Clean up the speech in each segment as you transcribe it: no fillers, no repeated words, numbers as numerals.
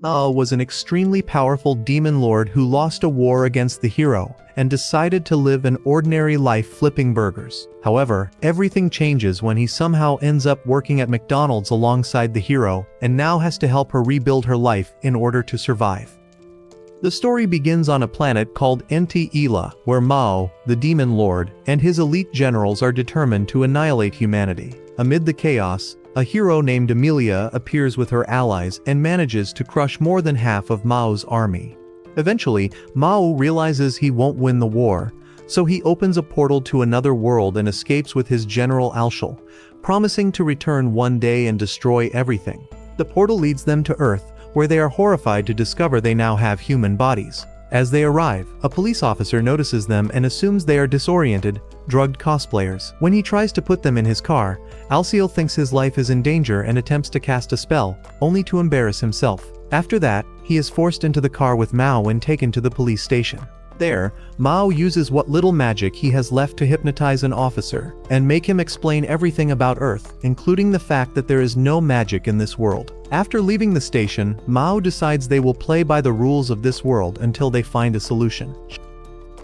Mao was an extremely powerful demon lord who lost a war against the hero and decided to live an ordinary life flipping burgers. However, everything changes when he somehow ends up working at McDonald's alongside the hero and now has to help her rebuild her life in order to survive. The story begins on a planet called Nt-Ila, where Mao, the demon lord, and his elite generals are determined to annihilate humanity. Amid the chaos, a hero named Amelia appears with her allies and manages to crush more than half of Mao's army. Eventually, Mao realizes he won't win the war, so he opens a portal to another world and escapes with his general Alshul, promising to return one day and destroy everything. The portal leads them to Earth, where they are horrified to discover they now have human bodies. As they arrive, a police officer notices them and assumes they are disoriented, drugged cosplayers. When he tries to put them in his car, Alciel thinks his life is in danger and attempts to cast a spell, only to embarrass himself. After that, he is forced into the car with Mao and taken to the police station. There, Mao uses what little magic he has left to hypnotize an officer and make him explain everything about Earth, including the fact that there is no magic in this world. After leaving the station, Mao decides they will play by the rules of this world until they find a solution.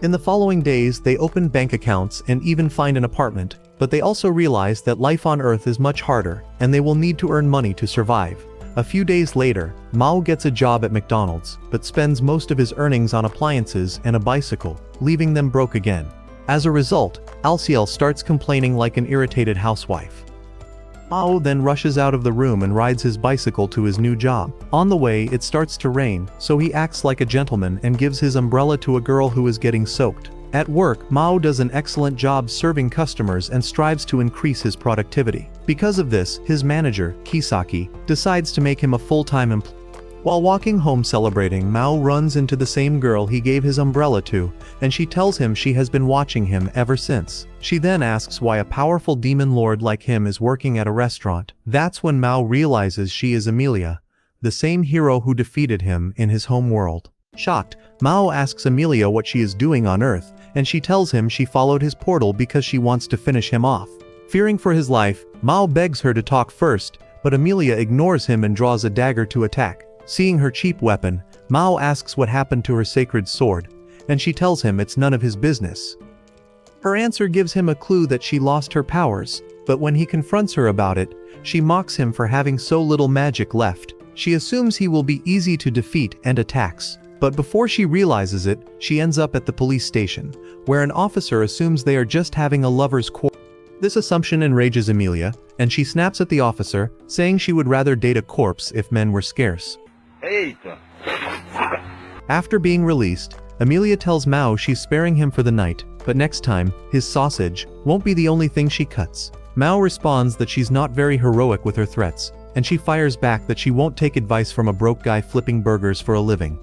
In the following days, they open bank accounts and even find an apartment, but they also realize that life on Earth is much harder, and they will need to earn money to survive. A few days later, Mao gets a job at McDonald's, but spends most of his earnings on appliances and a bicycle, leaving them broke again. As a result, Alciel starts complaining like an irritated housewife. Mao then rushes out of the room and rides his bicycle to his new job. On the way, it starts to rain, so he acts like a gentleman and gives his umbrella to a girl who is getting soaked. At work, Mao does an excellent job serving customers and strives to increase his productivity. Because of this, his manager, Kisaki, decides to make him a full-time employee. While walking home celebrating, Mao runs into the same girl he gave his umbrella to, and she tells him she has been watching him ever since. She then asks why a powerful demon lord like him is working at a restaurant. That's when Mao realizes she is Amelia, the same hero who defeated him in his home world. Shocked, Mao asks Amelia what she is doing on Earth, and she tells him she followed his portal because she wants to finish him off. Fearing for his life, Mao begs her to talk first, but Amelia ignores him and draws a dagger to attack. Seeing her cheap weapon, Mao asks what happened to her sacred sword, and she tells him it's none of his business. Her answer gives him a clue that she lost her powers, but when he confronts her about it, she mocks him for having so little magic left. She assumes he will be easy to defeat and attacks. But before she realizes it, she ends up at the police station, where an officer assumes they are just having a lover's quarrel. This assumption enrages Amelia, and she snaps at the officer, saying she would rather date a corpse if men were scarce. After being released, Amelia tells Mao she's sparing him for the night, but next time, his sausage won't be the only thing she cuts. Mao responds that she's not very heroic with her threats, and she fires back that she won't take advice from a broke guy flipping burgers for a living.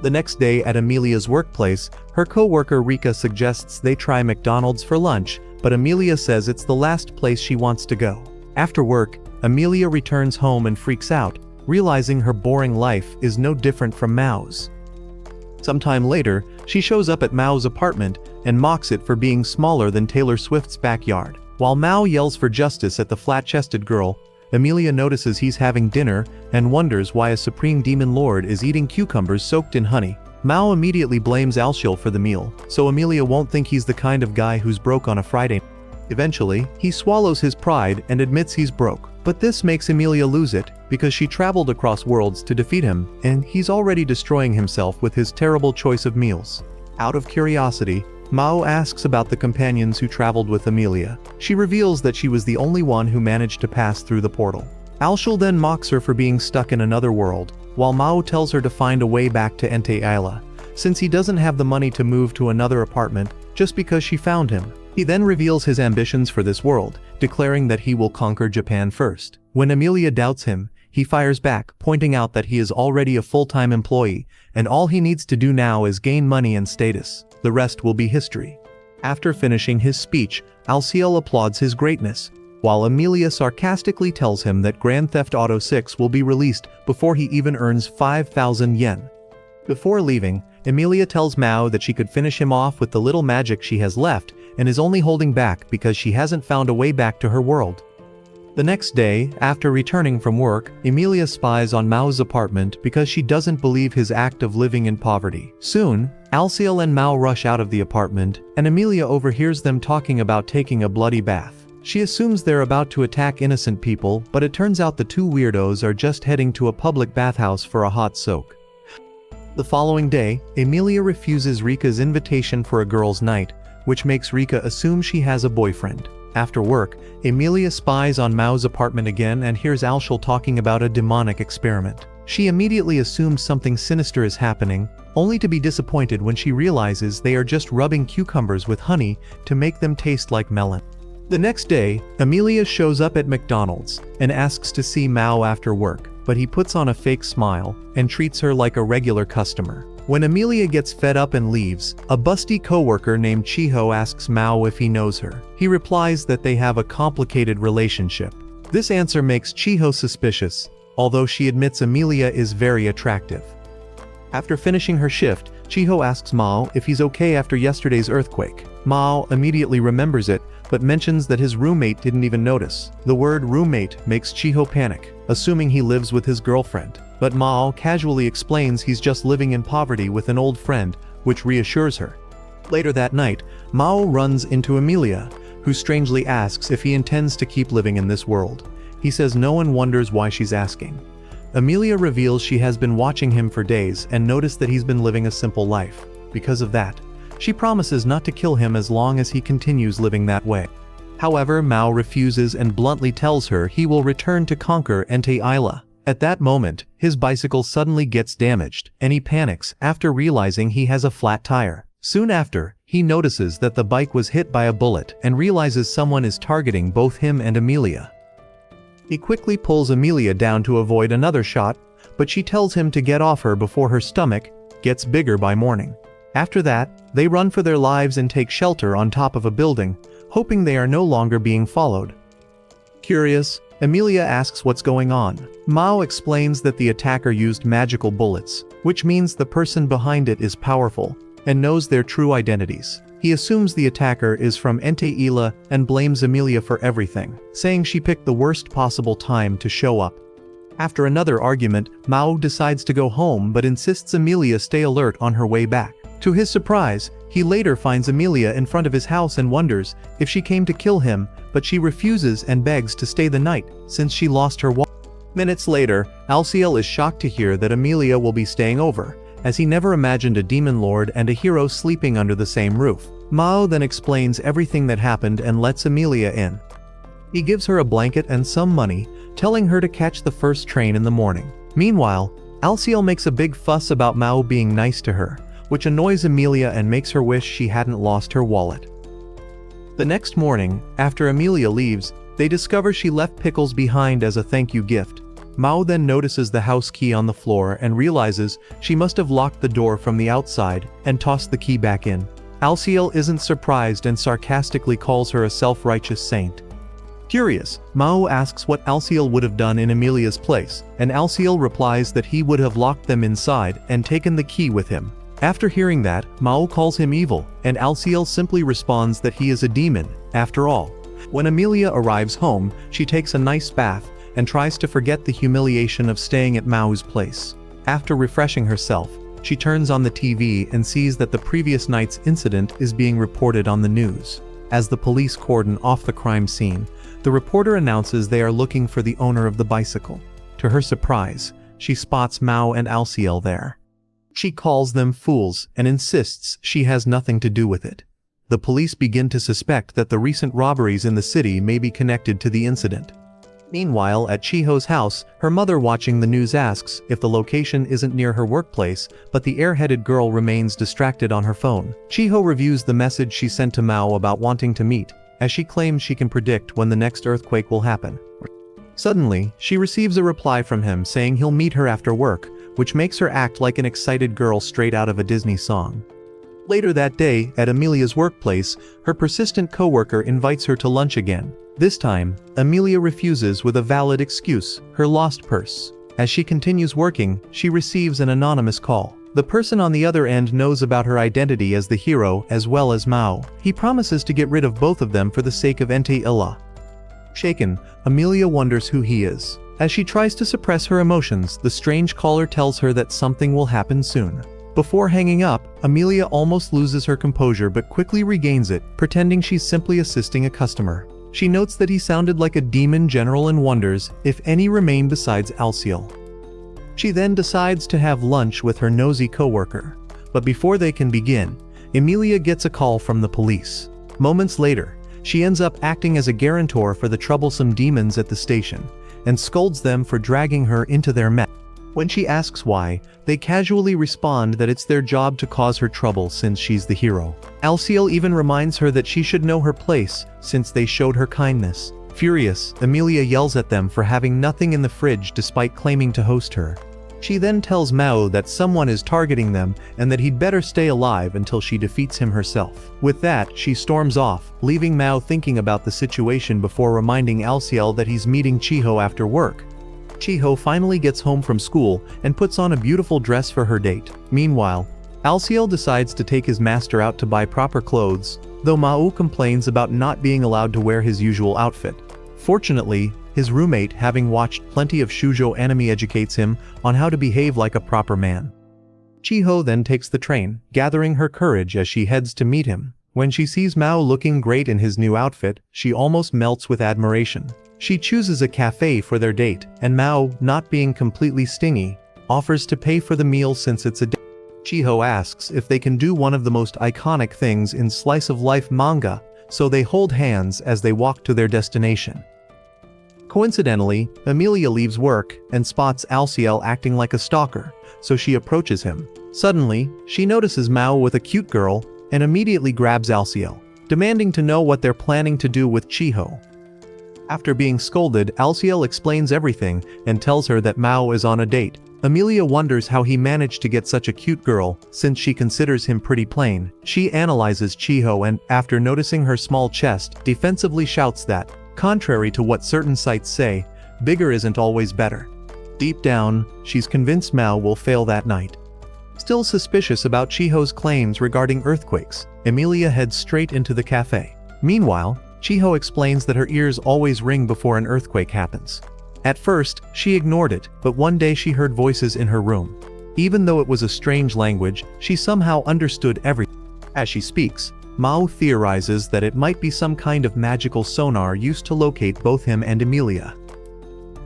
The next day at Amelia's workplace, her co-worker Rika suggests they try McDonald's for lunch, but Amelia says it's the last place she wants to go. After work, Amelia returns home and freaks out, realizing her boring life is no different from Mao's. Sometime later, she shows up at Mao's apartment and mocks it for being smaller than Taylor Swift's backyard. While Mao yells for justice at the flat-chested girl, Amelia notices he's having dinner and wonders why a supreme demon lord is eating cucumbers soaked in honey. Mao immediately blames Alshul for the meal, so Amelia won't think he's the kind of guy who's broke on a Friday. Eventually, he swallows his pride and admits he's broke. But this makes Amelia lose it, because she traveled across worlds to defeat him, and he's already destroying himself with his terrible choice of meals. Out of curiosity, Mao asks about the companions who traveled with Amelia. She reveals that she was the only one who managed to pass through the portal. Alshul then mocks her for being stuck in another world, while Mao tells her to find a way back to Nt-Ila, since he doesn't have the money to move to another apartment just because she found him. He then reveals his ambitions for this world, declaring that he will conquer Japan first. When Amelia doubts him, he fires back, pointing out that he is already a full-time employee, and all he needs to do now is gain money and status. The rest will be history. After finishing his speech, Alciel applauds his greatness, while Amelia sarcastically tells him that Grand Theft Auto 6 will be released before he even earns 5,000 yen. Before leaving, Amelia tells Mao that she could finish him off with the little magic she has left and is only holding back because she hasn't found a way back to her world. The next day, after returning from work, Emilia spies on Mao's apartment because she doesn't believe his act of living in poverty. Soon, Alciel and Mao rush out of the apartment, and Emilia overhears them talking about taking a bloody bath. She assumes they're about to attack innocent people, but it turns out the two weirdos are just heading to a public bathhouse for a hot soak. The following day, Emilia refuses Rika's invitation for a girls' night, which makes Rika assume she has a boyfriend. After work, Emilia spies on Mao's apartment again and hears Alciel talking about a demonic experiment. She immediately assumes something sinister is happening, only to be disappointed when she realizes they are just rubbing cucumbers with honey to make them taste like melon. The next day, Emilia shows up at McDonald's and asks to see Mao after work, but he puts on a fake smile and treats her like a regular customer. When Emilia gets fed up and leaves, a busty coworker named Chiho asks Mao if he knows her. He replies that they have a complicated relationship. This answer makes Chiho suspicious, although she admits Emilia is very attractive. After finishing her shift, Chiho asks Mao if he's okay after yesterday's earthquake. Mao immediately remembers it, but mentions that his roommate didn't even notice. The word roommate makes Chiho panic, assuming he lives with his girlfriend. But Mao casually explains he's just living in poverty with an old friend, which reassures her. Later that night, Mao runs into Emilia, who strangely asks if he intends to keep living in this world. He says no one wonders why she's asking. Emilia reveals she has been watching him for days and noticed that he's been living a simple life. Because of that, she promises not to kill him as long as he continues living that way. However, Mao refuses and bluntly tells her he will return to conquer Ente Isla. At that moment, his bicycle suddenly gets damaged, and he panics after realizing he has a flat tire. Soon after, he notices that the bike was hit by a bullet and realizes someone is targeting both him and Emilia. He quickly pulls Emilia down to avoid another shot, but she tells him to get off her before her stomach gets bigger by morning. After that, they run for their lives and take shelter on top of a building, hoping they are no longer being followed. Curious, Emilia asks what's going on. Mao explains that the attacker used magical bullets, which means the person behind it is powerful and knows their true identities. He assumes the attacker is from Ente Isla and blames Emilia for everything, saying she picked the worst possible time to show up. After another argument, Mao decides to go home but insists Emilia stay alert on her way back. To his surprise, he later finds Emilia in front of his house and wonders if she came to kill him, but she refuses and begs to stay the night since she lost her wallet. Minutes later, Alciel is shocked to hear that Emilia will be staying over, as he never imagined a demon lord and a hero sleeping under the same roof. Mao then explains everything that happened and lets Emilia in. He gives her a blanket and some money, telling her to catch the first train in the morning. Meanwhile, Alciel makes a big fuss about Mao being nice to her, which annoys Emilia and makes her wish she hadn't lost her wallet. The next morning, after Emilia leaves, they discover she left pickles behind as a thank you gift. Mao then notices the house key on the floor and realizes she must have locked the door from the outside and tossed the key back in. Alciel isn't surprised and sarcastically calls her a self-righteous saint. Curious, Mao asks what Alciel would have done in Emilia's place, and Alciel replies that he would have locked them inside and taken the key with him. After hearing that, Mao calls him evil, and Alciel simply responds that he is a demon, after all. When Emilia arrives home, she takes a nice bath and tries to forget the humiliation of staying at Mao's place. After refreshing herself, she turns on the TV and sees that the previous night's incident is being reported on the news. As the police cordon off the crime scene, the reporter announces they are looking for the owner of the bicycle. To her surprise, she spots Mao and Alciel there. She calls them fools and insists she has nothing to do with it. The police begin to suspect that the recent robberies in the city may be connected to the incident. Meanwhile, at Chiho's house, her mother watching the news asks if the location isn't near her workplace, but the airheaded girl remains distracted on her phone. Chiho reviews the message she sent to Mao about wanting to meet, as she claims she can predict when the next earthquake will happen. Suddenly, she receives a reply from him saying he'll meet her after work, which makes her act like an excited girl straight out of a Disney song. Later that day, at Emilia's workplace, her persistent coworker invites her to lunch again. This time, Emilia refuses with a valid excuse, her lost purse. As she continues working, she receives an anonymous call. The person on the other end knows about her identity as the hero as well as Mao. He promises to get rid of both of them for the sake of Ente Isla. Shaken, Amelia wonders who he is. As she tries to suppress her emotions, the strange caller tells her that something will happen soon. Before hanging up, Amelia almost loses her composure but quickly regains it, pretending she's simply assisting a customer. She notes that he sounded like a demon general and wonders if any remain besides Alciel. She then decides to have lunch with her nosy coworker. But before they can begin, Amelia gets a call from the police. Moments later, she ends up acting as a guarantor for the troublesome demons at the station, and scolds them for dragging her into their mess. When she asks why, they casually respond that it's their job to cause her trouble since she's the hero. Alciel even reminds her that she should know her place since they showed her kindness. Furious, Amelia yells at them for having nothing in the fridge despite claiming to host her. She then tells Mao that someone is targeting them and that he'd better stay alive until she defeats him herself. With that, she storms off, leaving Mao thinking about the situation before reminding Alciel that he's meeting Chiho after work. Chiho finally gets home from school and puts on a beautiful dress for her date. Meanwhile, Alciel decides to take his master out to buy proper clothes, though Mao complains about not being allowed to wear his usual outfit. Fortunately, his roommate, having watched plenty of shoujo anime, educates him on how to behave like a proper man. Chiho then takes the train, gathering her courage as she heads to meet him. When she sees Mao looking great in his new outfit, she almost melts with admiration. She chooses a cafe for their date, and Mao, not being completely stingy, offers to pay for the meal since it's a date. Chiho asks if they can do one of the most iconic things in slice of life manga, so they hold hands as they walk to their destination. Coincidentally, Amelia leaves work and spots Alciel acting like a stalker, so she approaches him. Suddenly, she notices Mao with a cute girl and immediately grabs Alciel, demanding to know what they're planning to do with Chiho. After being scolded, Alciel explains everything and tells her that Mao is on a date. Amelia wonders how he managed to get such a cute girl, since she considers him pretty plain. She analyzes Chiho and, after noticing her small chest, defensively shouts that, contrary to what certain sites say, bigger isn't always better. Deep down, she's convinced Mao will fail that night. Still suspicious about Chiho's claims regarding earthquakes, Amelia heads straight into the cafe. Meanwhile, Chiho explains that her ears always ring before an earthquake happens. At first, she ignored it, but one day she heard voices in her room. Even though it was a strange language, she somehow understood everything. As she speaks, Mao theorizes that it might be some kind of magical sonar used to locate both him and Amelia.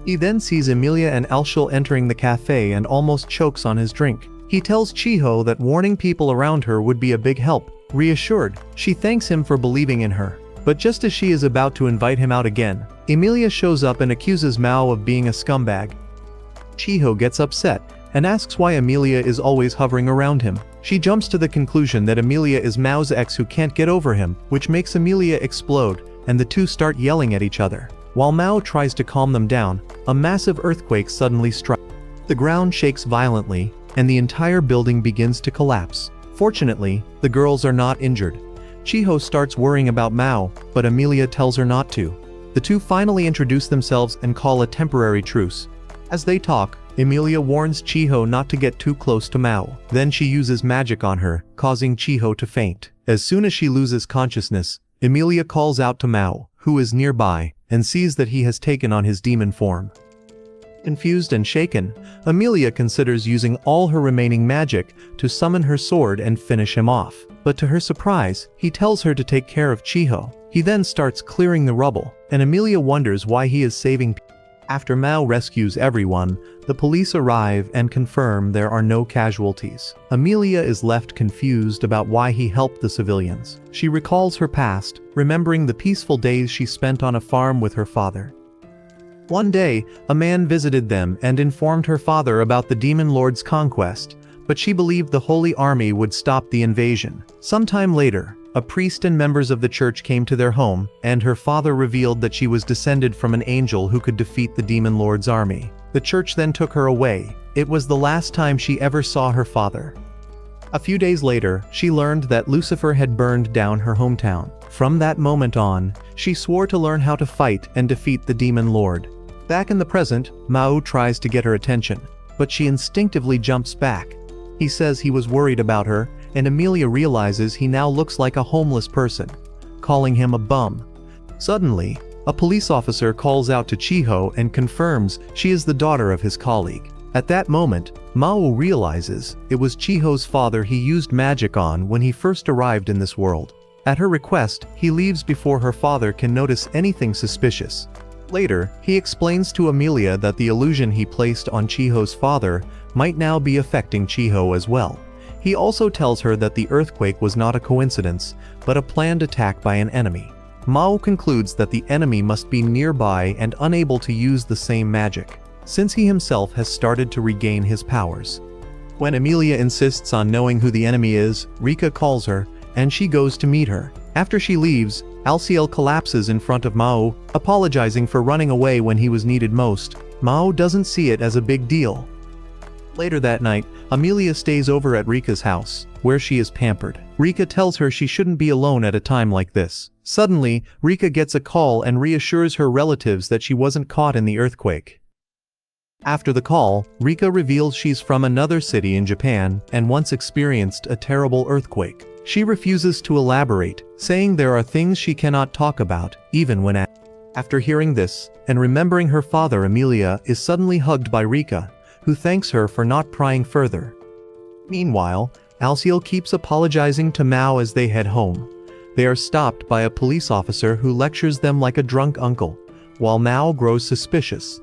He then sees Amelia and Alciel entering the cafe and almost chokes on his drink. He tells Chiho that warning people around her would be a big help. Reassured, she thanks him for believing in her. But just as she is about to invite him out again, Amelia shows up and accuses Mao of being a scumbag. Chiho gets upset and asks why Amelia is always hovering around him. She jumps to the conclusion that Amelia is Mao's ex who can't get over him, which makes Amelia explode, and the two start yelling at each other. While Mao tries to calm them down, a massive earthquake suddenly strikes. The ground shakes violently, and the entire building begins to collapse. Fortunately, the girls are not injured. Chiho starts worrying about Mao, but Amelia tells her not to. The two finally introduce themselves and call a temporary truce. As they talk, Amelia warns Chiho not to get too close to Mao. Then she uses magic on her, causing Chiho to faint. As soon as she loses consciousness, Amelia calls out to Mao, who is nearby, and sees that he has taken on his demon form. Confused and shaken, Amelia considers using all her remaining magic to summon her sword and finish him off. But to her surprise, he tells her to take care of Chiho. He then starts clearing the rubble, and Amelia wonders why he is saving people. After Mao rescues everyone, the police arrive and confirm there are no casualties. Amelia is left confused about why he helped the civilians. She recalls her past, remembering the peaceful days she spent on a farm with her father. One day, a man visited them and informed her father about the Demon Lord's conquest, but she believed the Holy Army would stop the invasion. Sometime later, a priest and members of the church came to their home, and her father revealed that she was descended from an angel who could defeat the Demon Lord's army. The church then took her away. It was the last time she ever saw her father. A few days later, she learned that Lucifer had burned down her hometown. From that moment on, she swore to learn how to fight and defeat the Demon Lord. Back in the present, Mao tries to get her attention, but she instinctively jumps back. He says he was worried about her, and Amelia realizes he now looks like a homeless person, calling him a bum. Suddenly, A police officer calls out to Chiho and confirms she is the daughter of his colleague. At that moment, Mao realizes it was Chiho's father he used magic on when he first arrived in this world. At her request, he leaves before her father can notice anything suspicious. Later, he explains to Emilia that the illusion he placed on Chiho's father might now be affecting Chiho as well. He also tells her that the earthquake was not a coincidence, but a planned attack by an enemy. Mao concludes that the enemy must be nearby and unable to use the same magic, since he himself has started to regain his powers. When Emilia insists on knowing who the enemy is, Rika calls her, and she goes to meet her. After she leaves, Alciel collapses in front of Mao, apologizing for running away when he was needed most. Mao doesn't see it as a big deal. Later that night, Emilia stays over at Rika's house, where she is pampered. Rika tells her she shouldn't be alone at a time like this. Suddenly, Rika gets a call and reassures her relatives that she wasn't caught in the earthquake. After the call, Rika reveals she's from another city in Japan and once experienced a terrible earthquake. She refuses to elaborate, saying there are things she cannot talk about, even when asked. After hearing this, and remembering her father, Emilia is suddenly hugged by Rika, who thanks her for not prying further. Meanwhile, Alciel keeps apologizing to Mao as they head home. They are stopped by a police officer who lectures them like a drunk uncle, while Mao grows suspicious.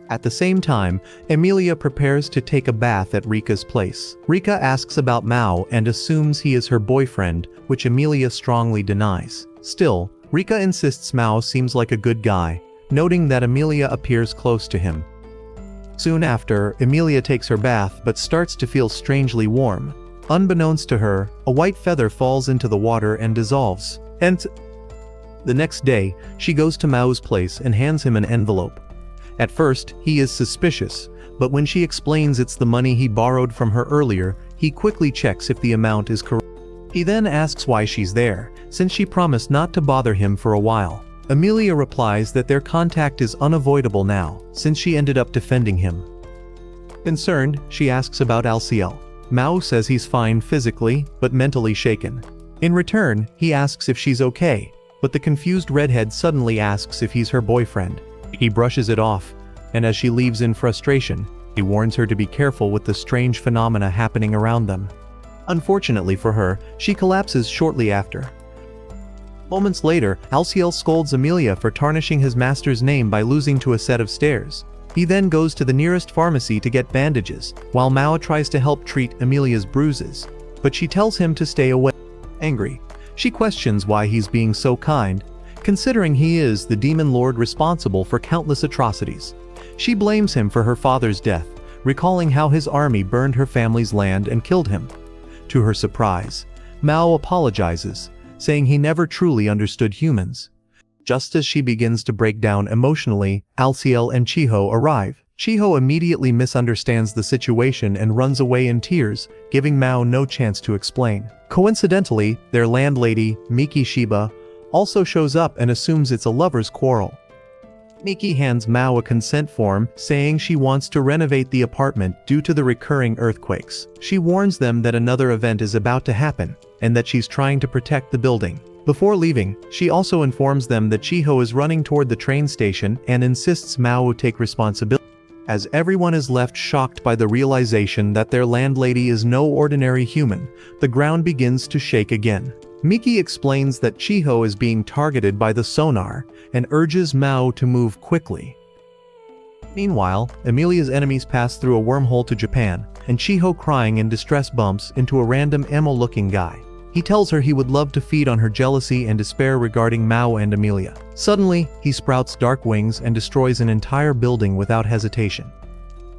At the same time, Emilia prepares to take a bath at Rika's place. Rika asks about Mao and assumes he is her boyfriend, which Emilia strongly denies. Still, Rika insists Mao seems like a good guy, noting that Emilia appears close to him. Soon after, Emilia takes her bath but starts to feel strangely warm. Unbeknownst to her, a white feather falls into the water and dissolves. And the next day, she goes to Mao's place and hands him an envelope. At first, he is suspicious, but when she explains it's the money he borrowed from her earlier, he quickly checks if the amount is correct. He then asks why she's there, since she promised not to bother him for a while. Emilia replies that their contact is unavoidable now, since she ended up defending him. Concerned, she asks about Alciel. Mao says he's fine physically, but mentally shaken. In return, he asks if she's okay, but the confused redhead suddenly asks if he's her boyfriend. He brushes it off, and as she leaves in frustration, he warns her to be careful with the strange phenomena happening around them. Unfortunately for her, she collapses shortly after. Moments later, Alciel scolds Emilia for tarnishing his master's name by losing to a set of stairs. He then goes to the nearest pharmacy to get bandages, while Mao tries to help treat Emilia's bruises, but she tells him to stay away. Angry, she questions why he's being so kind, considering he is the demon lord responsible for countless atrocities. She blames him for her father's death, recalling how his army burned her family's land and killed him. To her surprise, Mao apologizes, saying he never truly understood humans. Just as she begins to break down emotionally, Alciel and Chiho arrive. Chiho immediately misunderstands the situation and runs away in tears, giving Mao no chance to explain. Coincidentally, their landlady, Miki Shiba, also shows up and assumes it's a lover's quarrel. Miki hands Mao a consent form, saying she wants to renovate the apartment due to the recurring earthquakes. She warns them that another event is about to happen, and that she's trying to protect the building. Before leaving, she also informs them that Chiho is running toward the train station and insists Mao take responsibility. As everyone is left shocked by the realization that their landlady is no ordinary human, the ground begins to shake again. Miki explains that Chiho is being targeted by the sonar and urges Mao to move quickly. Meanwhile, Emilia's enemies pass through a wormhole to Japan, and Chiho, crying in distress, bumps into a random emo-looking guy. He tells her he would love to feed on her jealousy and despair regarding Mao and Emilia. Suddenly, he sprouts dark wings and destroys an entire building without hesitation.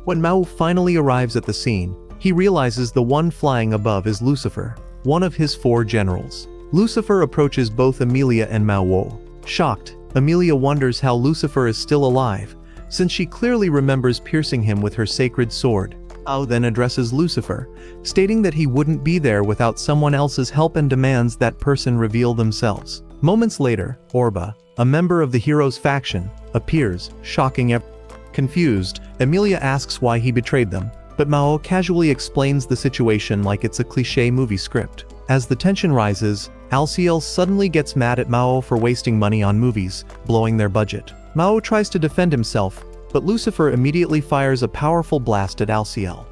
When Mao finally arrives at the scene, he realizes the one flying above is Lucifer, one of his 4 generals. Lucifer approaches both Emilia and Mao. Shocked, Emilia wonders how Lucifer is still alive, since she clearly remembers piercing him with her sacred sword. Mao then addresses Lucifer, stating that he wouldn't be there without someone else's help and demands that person reveal themselves. Moments later, Orba, a member of the hero's faction, appears, shocking everyone. Confused, Emilia asks why he betrayed them, but Mao casually explains the situation like it's a cliché movie script. As the tension rises, Alciel suddenly gets mad at Mao for wasting money on movies, blowing their budget. Mao tries to defend himself, but Lucifer immediately fires a powerful blast at Alciel.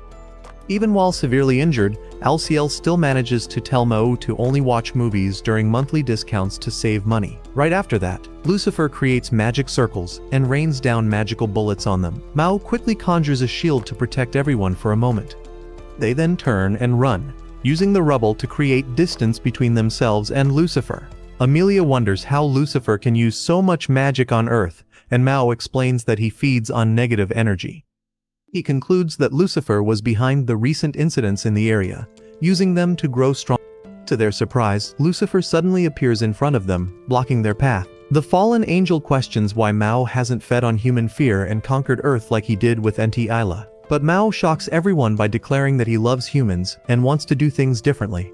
Even while severely injured, Alciel still manages to tell Mao to only watch movies during monthly discounts to save money. Right after that, Lucifer creates magic circles and rains down magical bullets on them. Mao quickly conjures a shield to protect everyone for a moment. They then turn and run, using the rubble to create distance between themselves and Lucifer. Amelia wonders how Lucifer can use so much magic on Earth, and Mao explains that he feeds on negative energy. He concludes that Lucifer was behind the recent incidents in the area, using them to grow strong. To their surprise, Lucifer suddenly appears in front of them, blocking their path. The fallen angel questions why Mao hasn't fed on human fear and conquered Earth like he did with Enti Isla. But Mao shocks everyone by declaring that he loves humans and wants to do things differently.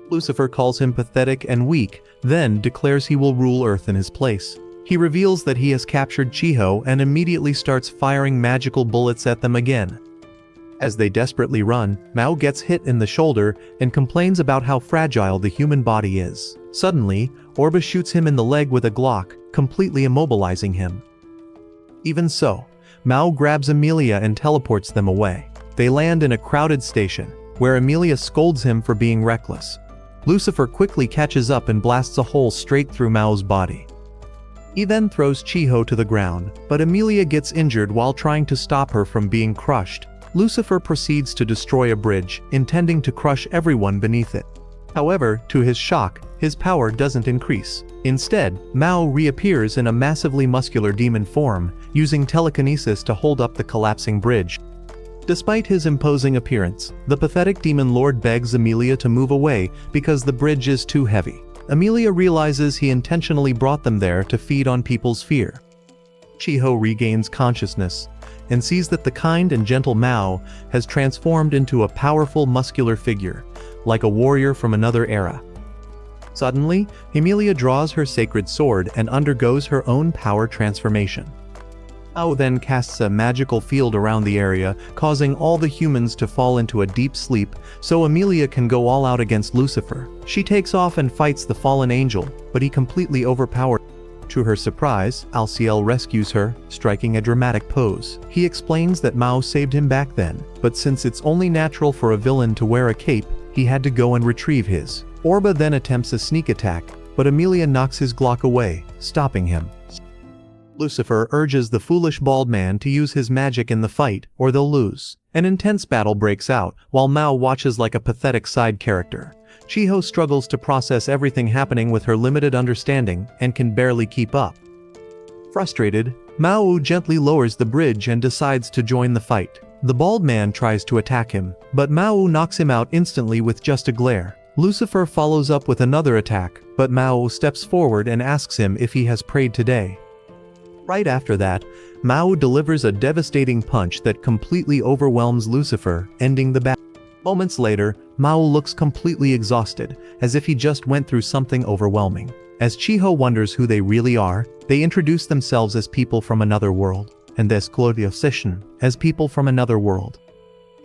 Lucifer calls him pathetic and weak, then declares he will rule Earth in his place. He reveals that he has captured Chiho and immediately starts firing magical bullets at them again. As they desperately run, Mao gets hit in the shoulder and complains about how fragile the human body is. Suddenly, Orba shoots him in the leg with a Glock, completely immobilizing him. Even so, Mao grabs Amelia and teleports them away. They land in a crowded station, where Amelia scolds him for being reckless. Lucifer quickly catches up and blasts a hole straight through Mao's body. He then throws Chiho to the ground, but Amelia gets injured while trying to stop her from being crushed. Lucifer proceeds to destroy a bridge, intending to crush everyone beneath it. However, to his shock, his power doesn't increase. Instead, Mao reappears in a massively muscular demon form, using telekinesis to hold up the collapsing bridge. Despite his imposing appearance, the pathetic demon lord begs Amelia to move away because the bridge is too heavy. Amelia realizes he intentionally brought them there to feed on people's fear. Chiho regains consciousness and sees that the kind and gentle Mao has transformed into a powerful muscular figure, like a warrior from another era. Suddenly, Amelia draws her sacred sword and undergoes her own power transformation. Mao then casts a magical field around the area, causing all the humans to fall into a deep sleep, so Amelia can go all out against Lucifer. She takes off and fights the fallen angel, but he completely overpowers. To her surprise, Alciel rescues her, striking a dramatic pose. He explains that Mao saved him back then, but since it's only natural for a villain to wear a cape, he had to go and retrieve his. Orba then attempts a sneak attack, but Amelia knocks his Glock away, stopping him. Lucifer urges the foolish bald man to use his magic in the fight, or they'll lose. An intense battle breaks out, while Mao watches like a pathetic side character. Chiho struggles to process everything happening with her limited understanding, and can barely keep up. Frustrated, Mao gently lowers the bridge and decides to join the fight. The bald man tries to attack him, but Mao knocks him out instantly with just a glare. Lucifer follows up with another attack, but Mao steps forward and asks him if he has prayed today. Right after that, Mao delivers a devastating punch that completely overwhelms Lucifer, ending the battle. Moments later, Mao looks completely exhausted, as if he just went through something overwhelming. As Chiho wonders who they really are, they introduce themselves as people from another world, and Desclodiosician as people from another world.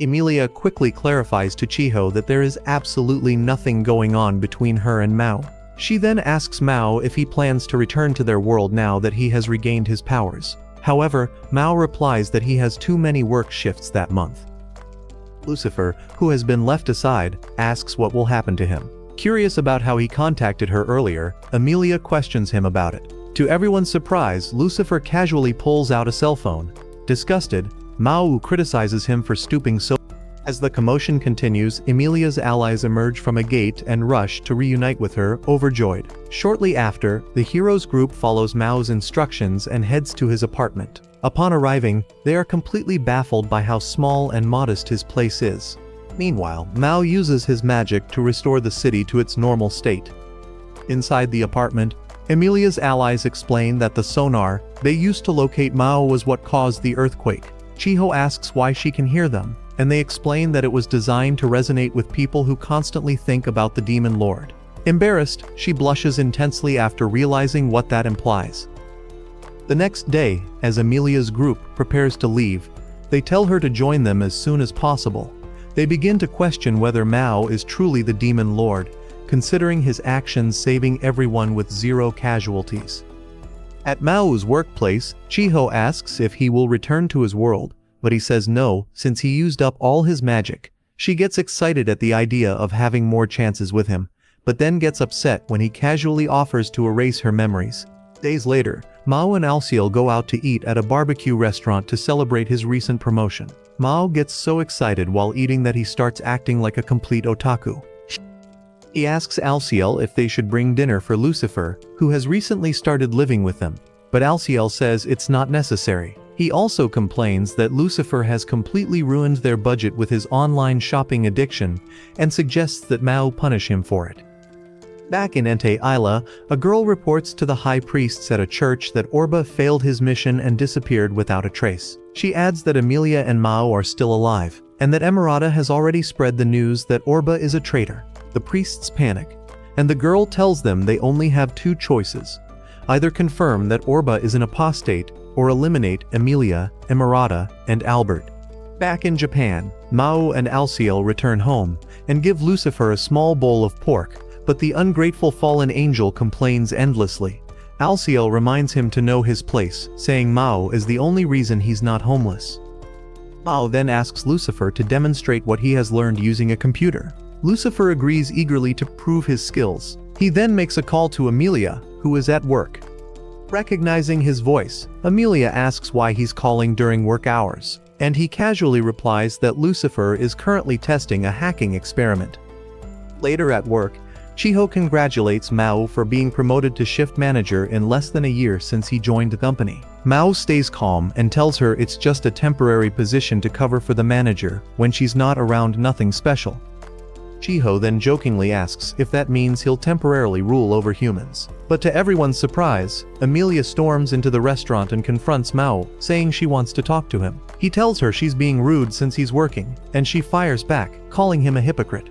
Amelia quickly clarifies to Chiho that there is absolutely nothing going on between her and Mao. She then asks Mao if he plans to return to their world now that he has regained his powers. However, Mao replies that he has too many work shifts that month. Lucifer, who has been left aside, asks what will happen to him. Curious about how he contacted her earlier, Amelia questions him about it. To everyone's surprise, Lucifer casually pulls out a cell phone. Disgusted, Mao criticizes him for stooping so. As the commotion continues, Amelia's allies emerge from a gate and rush to reunite with her, overjoyed. Shortly after, the heroes group follows Mao's instructions and heads to his apartment. Upon arriving, they are completely baffled by how small and modest his place is. Meanwhile, Mao uses his magic to restore the city to its normal state. Inside the apartment, Amelia's allies explain that the sonar they used to locate Mao was what caused the earthquake. Chiho asks why she can hear them, and they explain that it was designed to resonate with people who constantly think about the demon lord. Embarrassed, she blushes intensely after realizing what that implies. The next day, as Amelia's group prepares to leave, they tell her to join them as soon as possible. They begin to question whether Mao is truly the demon lord, considering his actions saving everyone with 0 casualties. At Mao's workplace, Chiho asks if he will return to his world, but he says no, since he used up all his magic. She gets excited at the idea of having more chances with him, but then gets upset when he casually offers to erase her memories. Days later, Mao and Alciel go out to eat at a barbecue restaurant to celebrate his recent promotion. Mao gets so excited while eating that he starts acting like a complete otaku. He asks Alciel if they should bring dinner for Lucifer, who has recently started living with them, but Alciel says it's not necessary. He also complains that Lucifer has completely ruined their budget with his online shopping addiction and suggests that Mao punish him for it. Back in Ente Isla, a girl reports to the high priests at a church that Orba failed his mission and disappeared without a trace. She adds that Emilia and Mao are still alive, and that Emerada has already spread the news that Orba is a traitor. The priests panic, and the girl tells them they only have 2 choices: either confirm that Orba is an apostate, or eliminate Emilia, Emerada, and Albert. Back in Japan, Mao and Alciel return home, and give Lucifer a small bowl of pork, but the ungrateful fallen angel complains endlessly. Alciel reminds him to know his place, saying Mao is the only reason he's not homeless. Mao then asks Lucifer to demonstrate what he has learned using a computer. Lucifer agrees eagerly to prove his skills. He then makes a call to Emilia, who is at work. Recognizing his voice, Emilia asks why he's calling during work hours, and he casually replies that Lucifer is currently testing a hacking experiment. Later at work, Chiho congratulates Mao for being promoted to shift manager in less than a year since he joined the company. Mao stays calm and tells her it's just a temporary position to cover for the manager. When she's not around, nothing special. Chiho then jokingly asks if that means he'll temporarily rule over humans. But to everyone's surprise, Emilia storms into the restaurant and confronts Mao, saying she wants to talk to him. He tells her she's being rude since he's working, and she fires back, calling him a hypocrite.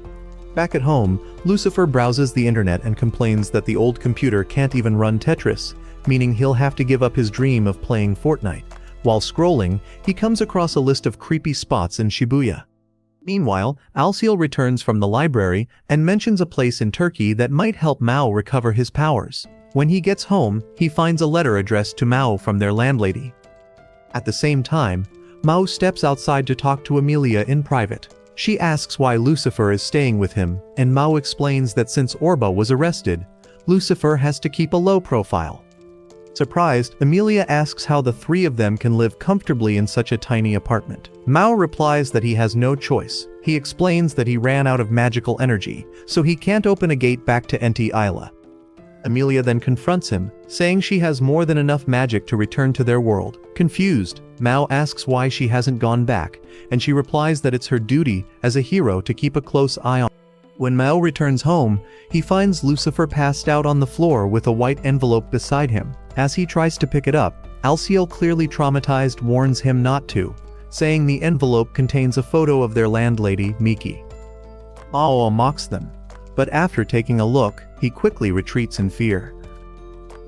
Back at home, Lucifer browses the internet and complains that the old computer can't even run Tetris, meaning he'll have to give up his dream of playing Fortnite. While scrolling, he comes across a list of creepy spots in Shibuya. Meanwhile, Alciel returns from the library and mentions a place in Turkey that might help Mao recover his powers. When he gets home, he finds a letter addressed to Mao from their landlady. At the same time, Mao steps outside to talk to Emilia in private. She asks why Lucifer is staying with him, and Mao explains that since Orba was arrested, Lucifer has to keep a low profile. Surprised, Emilia asks how the 3 of them can live comfortably in such a tiny apartment. Mao replies that he has no choice. He explains that he ran out of magical energy, so he can't open a gate back to Enti Isla. Emilia then confronts him, saying she has more than enough magic to return to their world. Confused, Mao asks why she hasn't gone back, and she replies that it's her duty as a hero to keep a close eye on. When Mao returns home, he finds Lucifer passed out on the floor with a white envelope beside him. As he tries to pick it up, Alciel, clearly traumatized, warns him not to, saying the envelope contains a photo of their landlady, Miki. Mao mocks them, but after taking a look, he quickly retreats in fear.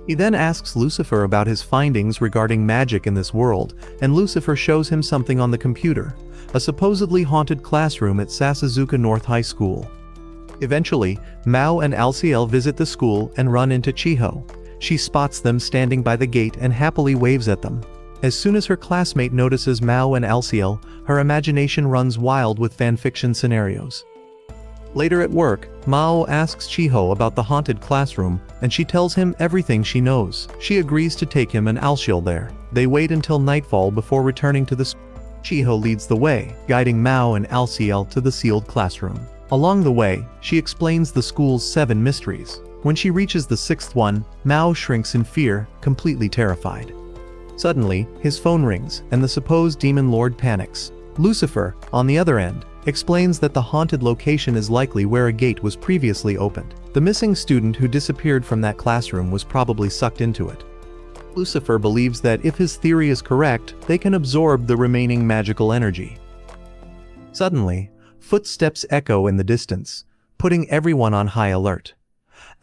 He then asks Lucifer about his findings regarding magic in this world, and Lucifer shows him something on the computer, a supposedly haunted classroom at Sasazuka North High School. Eventually, Mao and Alciel visit the school and run into Chiho. She spots them standing by the gate and happily waves at them. As soon as her classmate notices Mao and Alciel, her imagination runs wild with fanfiction scenarios. Later at work, Mao asks Chiho about the haunted classroom, and she tells him everything she knows. She agrees to take him and Alciel there. They wait until nightfall before returning to the school. Chiho leads the way, guiding Mao and Alciel to the sealed classroom. Along the way, she explains the school's 7 mysteries. When she reaches the 6th one, Mao shrinks in fear, completely terrified. Suddenly, his phone rings, and the supposed demon lord panics. Lucifer, on the other end, explains that the haunted location is likely where a gate was previously opened. The missing student who disappeared from that classroom was probably sucked into it. Lucifer believes that if his theory is correct, they can absorb the remaining magical energy. Suddenly, footsteps echo in the distance, putting everyone on high alert.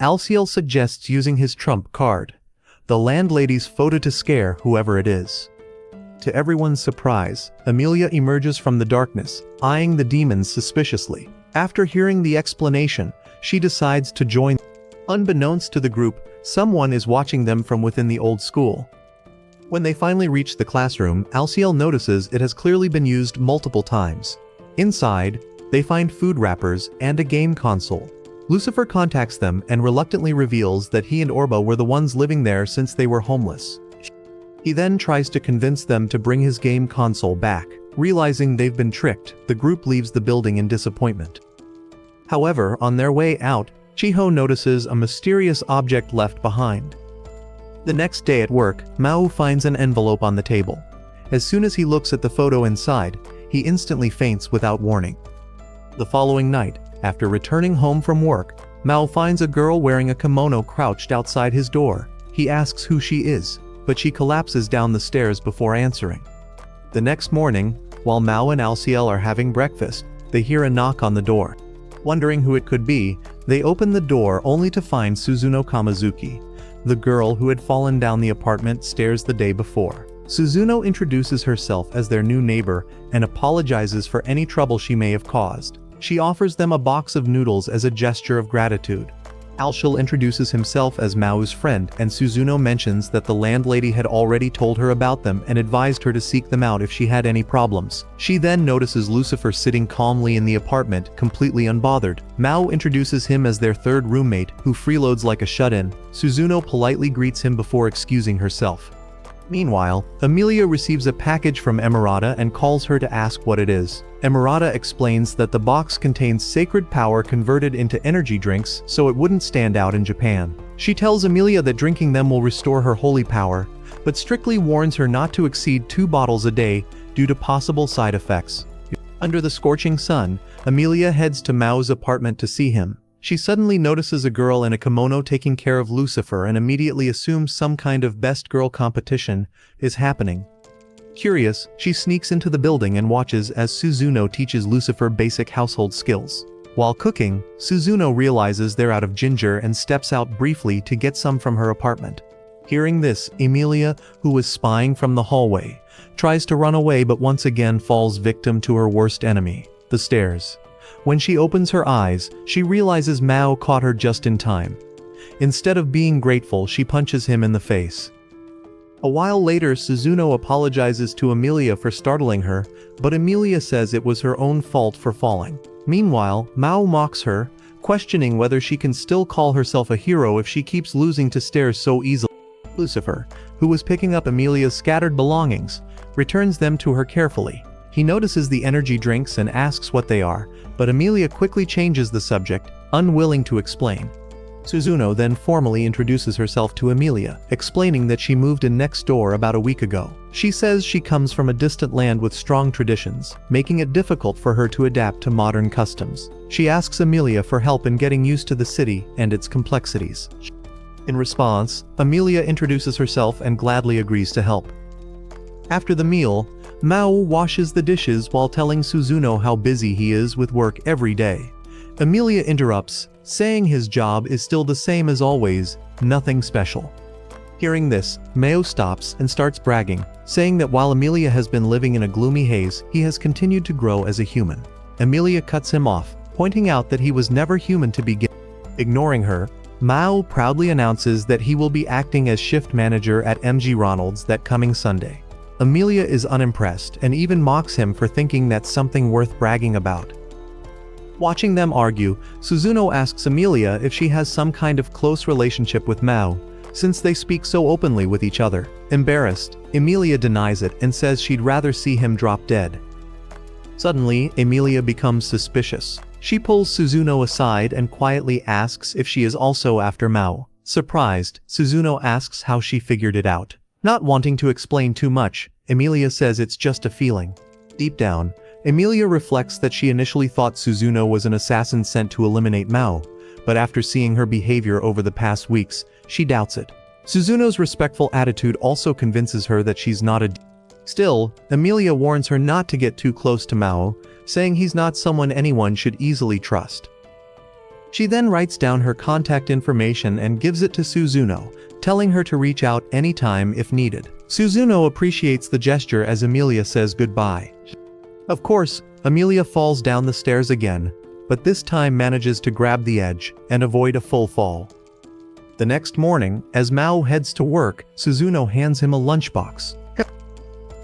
Alciel suggests using his trump card, the landlady's photo, to scare whoever it is. To everyone's surprise, Emilia emerges from the darkness, eyeing the demons suspiciously. After hearing the explanation, she decides to join. Unbeknownst to the group, someone is watching them from within the old school. When they finally reach the classroom, Alciel notices it has clearly been used multiple times. Inside, they find food wrappers and a game console. Lucifer contacts them and reluctantly reveals that he and Orba were the ones living there since they were homeless. He then tries to convince them to bring his game console back. Realizing they've been tricked, the group leaves the building in disappointment. However, on their way out, Chiho notices a mysterious object left behind. The next day at work, Mao finds an envelope on the table. As soon as he looks at the photo inside, he instantly faints without warning. The following night, after returning home from work, Mao finds a girl wearing a kimono crouched outside his door. He asks who she is, but she collapses down the stairs before answering. The next morning, while Mao and Alciel are having breakfast, they hear a knock on the door. Wondering who it could be, they open the door only to find Suzuno Kamazuki, the girl who had fallen down the apartment stairs the day before. Suzuno introduces herself as their new neighbor and apologizes for any trouble she may have caused. She offers them a box of noodles as a gesture of gratitude. Alciel introduces himself as Mao's friend, and Suzuno mentions that the landlady had already told her about them and advised her to seek them out if she had any problems. She then notices Lucifer sitting calmly in the apartment, completely unbothered. Mao introduces him as their third roommate, who freeloads like a shut-in. Suzuno politely greets him before excusing herself. Meanwhile, Emilia receives a package from Emerata and calls her to ask what it is. Emerata explains that the box contains sacred power converted into energy drinks so it wouldn't stand out in Japan. She tells Emilia that drinking them will restore her holy power, but strictly warns her not to exceed 2 bottles a day due to possible side effects. Under the scorching sun, Emilia heads to Mao's apartment to see him. She suddenly notices a girl in a kimono taking care of Lucifer and immediately assumes some kind of best girl competition is happening. Curious, she sneaks into the building and watches as Suzuno teaches Lucifer basic household skills. While cooking, Suzuno realizes they're out of ginger and steps out briefly to get some from her apartment. Hearing this, Emilia, who was spying from the hallway, tries to run away but once again falls victim to her worst enemy, the stairs. When she opens her eyes, she realizes Mao caught her just in time. Instead of being grateful, she punches him in the face. A while later, Suzuno apologizes to Emilia for startling her, but Emilia says it was her own fault for falling. Meanwhile, Mao mocks her, questioning whether she can still call herself a hero if she keeps losing to stairs so easily. Lucifer, who was picking up Emilia's scattered belongings, returns them to her carefully. He notices the energy drinks and asks what they are, but Emilia quickly changes the subject, unwilling to explain. Suzuno then formally introduces herself to Emilia, explaining that she moved in next door about a week ago. She says she comes from a distant land with strong traditions, making it difficult for her to adapt to modern customs. She asks Emilia for help in getting used to the city and its complexities. In response, Emilia introduces herself and gladly agrees to help. After the meal, Mao washes the dishes while telling Suzuno how busy he is with work every day. Emilia interrupts, saying his job is still the same as always, nothing special. Hearing this, Mao stops and starts bragging, saying that while Emilia has been living in a gloomy haze, he has continued to grow as a human. Emilia cuts him off, pointing out that he was never human to begin. Ignoring her, Mao proudly announces that he will be acting as shift manager at MG Ronald's that coming Sunday. Emilia is unimpressed and even mocks him for thinking that's something worth bragging about. Watching them argue, Suzuno asks Emilia if she has some kind of close relationship with Mao, since they speak so openly with each other. Embarrassed, Emilia denies it and says she'd rather see him drop dead. Suddenly, Emilia becomes suspicious. She pulls Suzuno aside and quietly asks if she is also after Mao. Surprised, Suzuno asks how she figured it out. Not wanting to explain too much, Emilia says it's just a feeling. Deep down, Emilia reflects that she initially thought Suzuno was an assassin sent to eliminate Mao, but after seeing her behavior over the past weeks, she doubts it. Suzuno's respectful attitude also convinces her that she's not a Still, Emilia warns her not to get too close to Mao, saying he's not someone anyone should easily trust. She then writes down her contact information and gives it to Suzuno, telling her to reach out anytime if needed. Suzuno appreciates the gesture as Emilia says goodbye. Of course, Emilia falls down the stairs again, but this time manages to grab the edge and avoid a full fall. The next morning, as Mao heads to work, Suzuno hands him a lunchbox.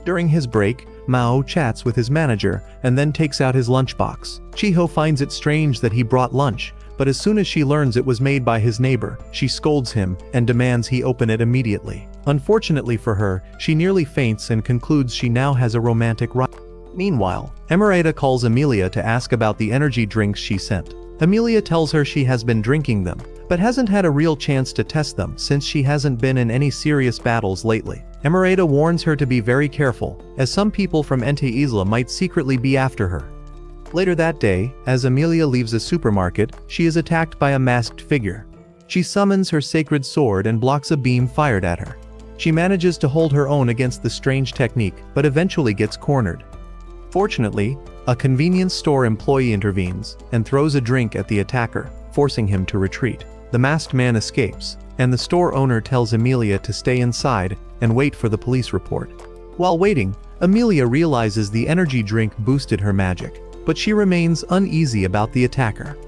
During his break, Mao chats with his manager and then takes out his lunchbox. Chiho finds it strange that he brought lunch, but as soon as she learns it was made by his neighbor, she scolds him and demands he open it immediately. Unfortunately for her, she nearly faints and concludes she now has a romantic rival. Meanwhile, Emerita calls Amelia to ask about the energy drinks she sent. Amelia tells her she has been drinking them, but hasn't had a real chance to test them since she hasn't been in any serious battles lately. Emerita warns her to be very careful, as some people from Ente Isla might secretly be after her. Later that day, as Amelia leaves a supermarket, she is attacked by a masked figure. She summons her sacred sword and blocks a beam fired at her. She manages to hold her own against the strange technique, but eventually gets cornered. Fortunately, a convenience store employee intervenes and throws a drink at the attacker, forcing him to retreat. The masked man escapes, and the store owner tells Amelia to stay inside and wait for the police report. While waiting, Amelia realizes the energy drink boosted her magic, but she remains uneasy about the attacker.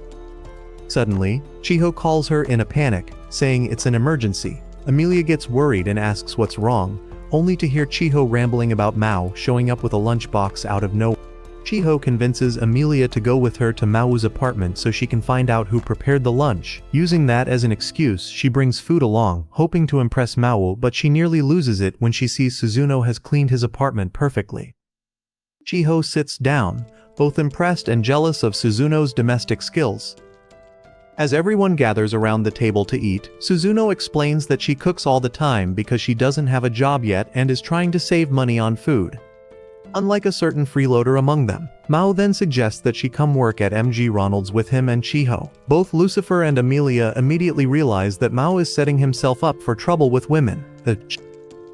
Suddenly, Chiho calls her in a panic, saying it's an emergency. Amelia gets worried and asks what's wrong, only to hear Chiho rambling about Mao showing up with a lunchbox out of nowhere. Chiho convinces Amelia to go with her to Mao's apartment so she can find out who prepared the lunch. Using that as an excuse, she brings food along, hoping to impress Mao, but she nearly loses it when she sees Suzuno has cleaned his apartment perfectly. Chiho sits down, both impressed and jealous of Suzuno's domestic skills. As everyone gathers around the table to eat, Suzuno explains that she cooks all the time because she doesn't have a job yet and is trying to save money on food. Unlike a certain freeloader among them, Mao then suggests that she come work at MG Ronald's with him and Chiho. Both Lucifer and Amelia immediately realize that Mao is setting himself up for trouble with women.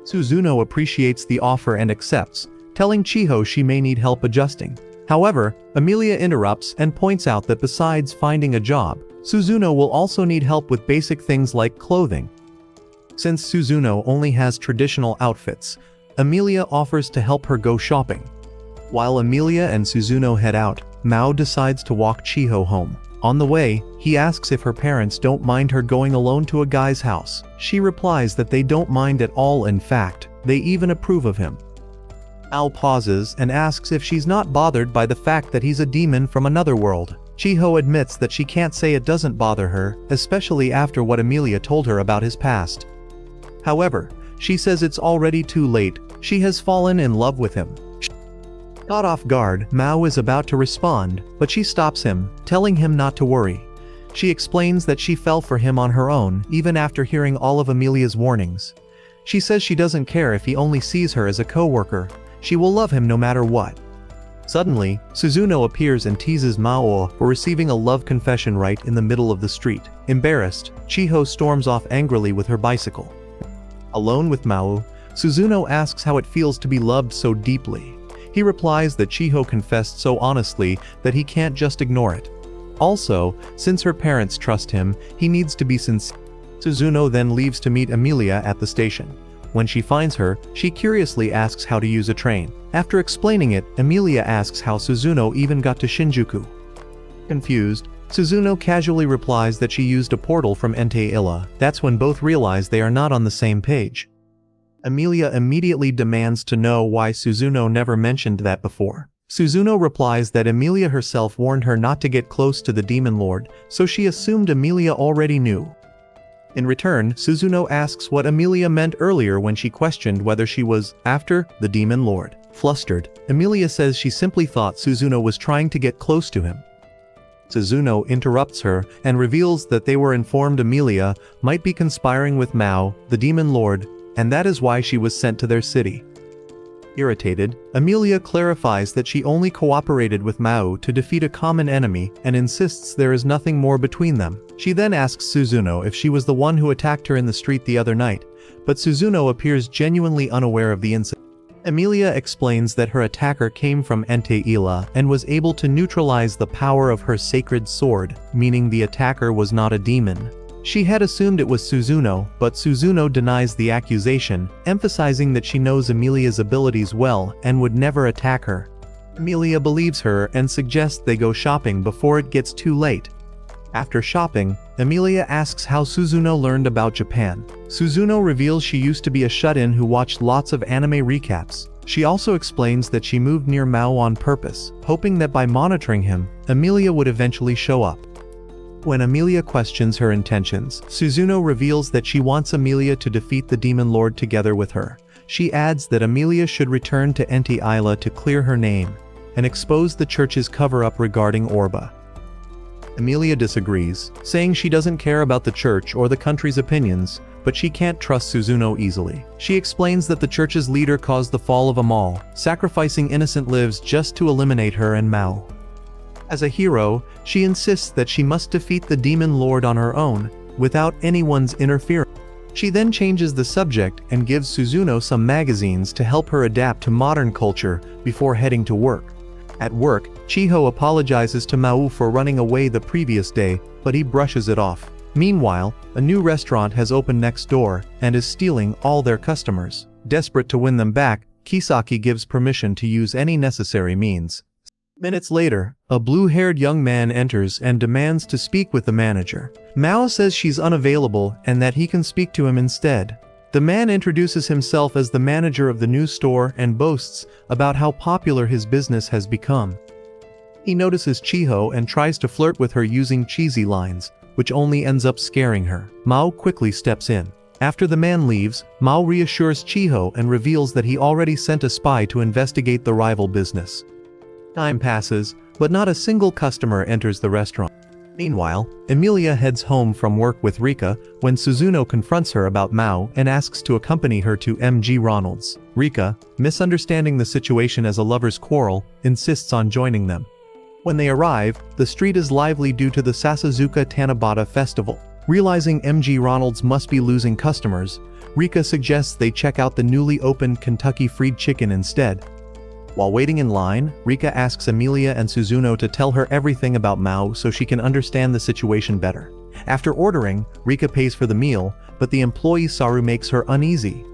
Suzuno appreciates the offer and accepts, telling Chiho she may need help adjusting. However, Amelia interrupts and points out that besides finding a job, Suzuno will also need help with basic things like clothing. Since Suzuno only has traditional outfits, Amelia offers to help her go shopping. While Amelia and Suzuno head out, Mao decides to walk Chiho home. On the way, he asks if her parents don't mind her going alone to a guy's house. She replies that they don't mind at all, in fact, they even approve of him. Mao pauses and asks if she's not bothered by the fact that he's a demon from another world. Chiho admits that she can't say it doesn't bother her, especially after what Amelia told her about his past. However, she says it's already too late, she has fallen in love with him. Caught off guard, Mao is about to respond, but she stops him, telling him not to worry. She explains that she fell for him on her own, even after hearing all of Amelia's warnings. She says she doesn't care if he only sees her as a co-worker, she will love him no matter what. Suddenly, Suzuno appears and teases Mao for receiving a love confession right in the middle of the street. Embarrassed, Chiho storms off angrily with her bicycle. Alone with Mao, Suzuno asks how it feels to be loved so deeply. He replies that Chiho confessed so honestly that he can't just ignore it. Also, since her parents trust him, he needs to be sincere. Suzuno then leaves to meet Amelia at the station. When she finds her, she curiously asks how to use a train. After explaining it, Amelia asks how Suzuno even got to Shinjuku. Confused, Suzuno casually replies that she used a portal from Ente Isla. That's when both realize they are not on the same page. Amelia immediately demands to know why Suzuno never mentioned that before. Suzuno replies that Amelia herself warned her not to get close to the Demon Lord, so she assumed Amelia already knew. In return, Suzuno asks what Amelia meant earlier when she questioned whether she was after the Demon Lord. Flustered, Amelia says she simply thought Suzuno was trying to get close to him. Suzuno interrupts her and reveals that they were informed Amelia might be conspiring with Mao, the Demon Lord, and that is why she was sent to their city. Irritated, Amelia clarifies that she only cooperated with Mao to defeat a common enemy and insists there is nothing more between them. She then asks Suzuno if she was the one who attacked her in the street the other night, but Suzuno appears genuinely unaware of the incident. Amelia explains that her attacker came from Ente Isla and was able to neutralize the power of her sacred sword, meaning the attacker was not a demon. She had assumed it was Suzuno, but Suzuno denies the accusation, emphasizing that she knows Amelia's abilities well and would never attack her. Emilia believes her and suggests they go shopping before it gets too late. After shopping, Emilia asks how Suzuno learned about Japan. Suzuno reveals she used to be a shut-in who watched lots of anime recaps. She also explains that she moved near Mao on purpose, hoping that by monitoring him, Emilia would eventually show up. When Emilia questions her intentions, Suzuno reveals that she wants Emilia to defeat the Demon Lord together with her. She adds that Emilia should return to Enti Isla to clear her name and expose the church's cover-up regarding Orba. Emilia disagrees, saying she doesn't care about the church or the country's opinions, but she can't trust Suzuno easily. She explains that the church's leader caused the fall of Amal, sacrificing innocent lives just to eliminate her and Mao. As a hero, she insists that she must defeat the Demon Lord on her own, without anyone's interference. She then changes the subject and gives Suzuno some magazines to help her adapt to modern culture before heading to work. At work, Chiho apologizes to Mao for running away the previous day, but he brushes it off. Meanwhile, a new restaurant has opened next door and is stealing all their customers. Desperate to win them back, Kisaki gives permission to use any necessary means. Minutes later, a blue-haired young man enters and demands to speak with the manager. Mao says she's unavailable and that he can speak to him instead. The man introduces himself as the manager of the new store and boasts about how popular his business has become. He notices Chiho and tries to flirt with her using cheesy lines, which only ends up scaring her. Mao quickly steps in. After the man leaves, Mao reassures Chiho and reveals that he already sent a spy to investigate the rival business. Time passes, but not a single customer enters the restaurant. Meanwhile, Emilia heads home from work with Rika when Suzuno confronts her about Mao and asks to accompany her to McDonald's. Rika, misunderstanding the situation as a lover's quarrel, insists on joining them. When they arrive, the street is lively due to the Sasazuka Tanabata festival. Realizing McDonald's must be losing customers, Rika suggests they check out the newly opened Kentucky Fried Chicken instead. While waiting in line, Rika asks Emilia and Suzuno to tell her everything about Mao so she can understand the situation better. After ordering, Rika pays for the meal, but the employee Saru makes her uneasy.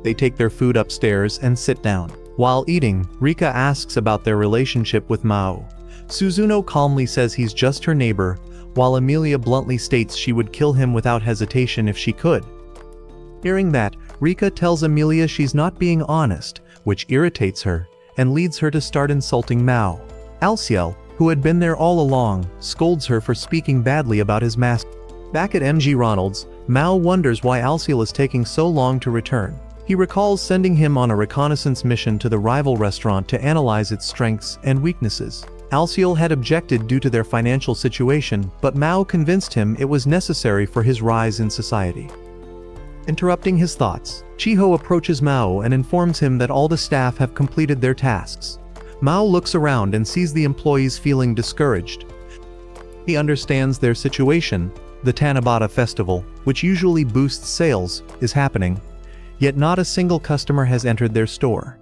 They take their food upstairs and sit down. While eating, Rika asks about their relationship with Mao. Suzuno calmly says he's just her neighbor, while Emilia bluntly states she would kill him without hesitation if she could. Hearing that, Rika tells Emilia she's not being honest, which irritates her, and leads her to start insulting Mao. Alciel, who had been there all along, scolds her for speaking badly about his master. Back at McDonald's, Mao wonders why Alciel is taking so long to return. He recalls sending him on a reconnaissance mission to the rival restaurant to analyze its strengths and weaknesses. Alciel had objected due to their financial situation, but Mao convinced him it was necessary for his rise in society. Interrupting his thoughts, Chiho approaches Mao and informs him that all the staff have completed their tasks. Mao looks around and sees the employees feeling discouraged. He understands their situation. The Tanabata festival, which usually boosts sales, is happening, yet not a single customer has entered their store.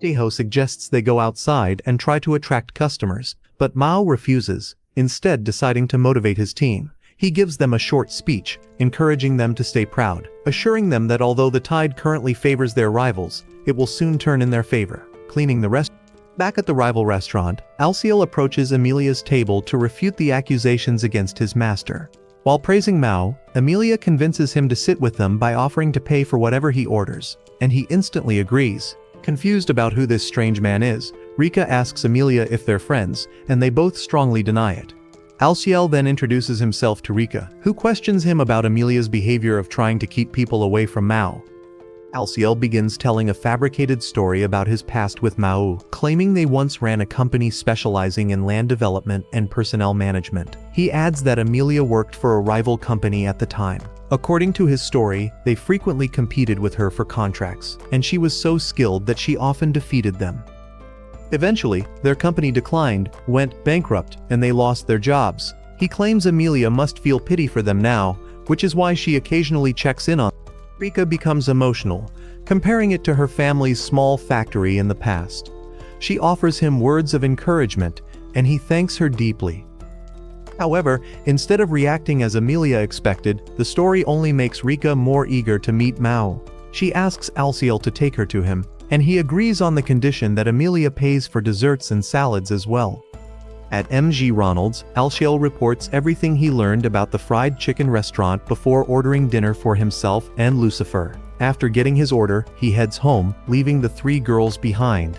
Chiho suggests they go outside and try to attract customers, but Mao refuses, instead deciding to motivate his team. He gives them a short speech, encouraging them to stay proud, assuring them that although the tide currently favors their rivals, it will soon turn in their favor. Cleaning the restaurant. Back at the rival restaurant, Alciel approaches Emilia's table to refute the accusations against his master. While praising Mao, Emilia convinces him to sit with them by offering to pay for whatever he orders, and he instantly agrees. Confused about who this strange man is, Rika asks Emilia if they're friends, and they both strongly deny it. Alciel then introduces himself to Rika, who questions him about Emilia's behavior of trying to keep people away from Mao. Alciel begins telling a fabricated story about his past with Mao, claiming they once ran a company specializing in land development and personnel management. He adds that Emilia worked for a rival company at the time. According to his story, they frequently competed with her for contracts, and she was so skilled that she often defeated them. Eventually, their company declined, went bankrupt, and they lost their jobs. He claims Emilia must feel pity for them now, which is why she occasionally checks in on them. Rika becomes emotional, comparing it to her family's small factory in the past. She offers him words of encouragement, and he thanks her deeply. However, instead of reacting as Emilia expected, the story only makes Rika more eager to meet Mao. She asks Alciel to take her to him, and he agrees on the condition that Amelia pays for desserts and salads as well. At McDonald's, Alciel reports everything he learned about the fried chicken restaurant before ordering dinner for himself and Lucifer. After getting his order, he heads home, leaving the three girls behind.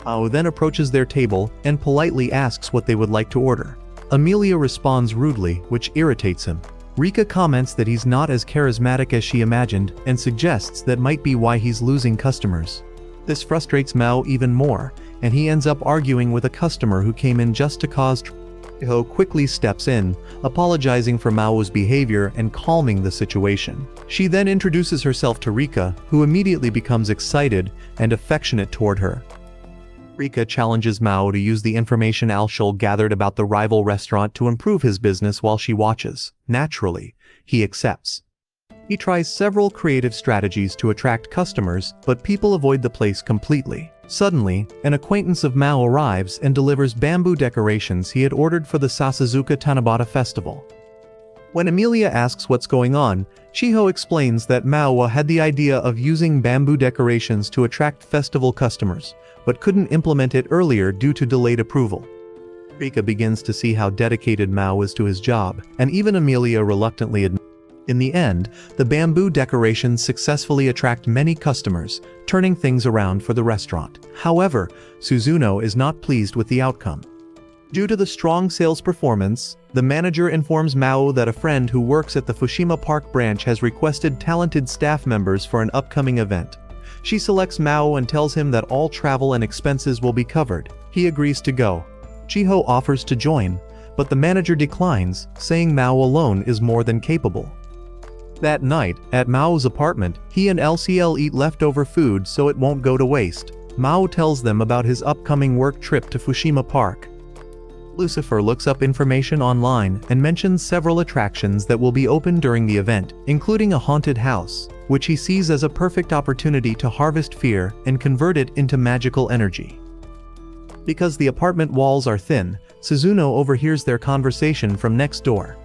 Mao then approaches their table and politely asks what they would like to order. Amelia responds rudely, which irritates him. Rika comments that he's not as charismatic as she imagined and suggests that might be why he's losing customers. This frustrates Mao even more, and he ends up arguing with a customer who came in just to cause trouble. Chiho quickly steps in, apologizing for Mao's behavior and calming the situation. She then introduces herself to Rika, who immediately becomes excited and affectionate toward her. Rika challenges Mao to use the information Alciel gathered about the rival restaurant to improve his business while she watches. Naturally, he accepts. He tries several creative strategies to attract customers, but people avoid the place completely. Suddenly, an acquaintance of Mao arrives and delivers bamboo decorations he had ordered for the Sasazuka Tanabata festival. When Amelia asks what's going on, Chiho explains that Mao had the idea of using bamboo decorations to attract festival customers, but couldn't implement it earlier due to delayed approval. Rika begins to see how dedicated Mao is to his job, and even Amelia reluctantly admits. In the end, the bamboo decorations successfully attract many customers, turning things around for the restaurant. However, Suzuno is not pleased with the outcome. Due to the strong sales performance, the manager informs Mao that a friend who works at the Fushima Park branch has requested talented staff members for an upcoming event. She selects Mao and tells him that all travel and expenses will be covered. He agrees to go. Chiho offers to join, but the manager declines, saying Mao alone is more than capable. That night, at Mao's apartment, he and LCL eat leftover food so it won't go to waste. Mao tells them about his upcoming work trip to Fushima Park. Lucifer looks up information online and mentions several attractions that will be open during the event, including a haunted house, which he sees as a perfect opportunity to harvest fear and convert it into magical energy. Because the apartment walls are thin, Suzuno overhears their conversation from next door.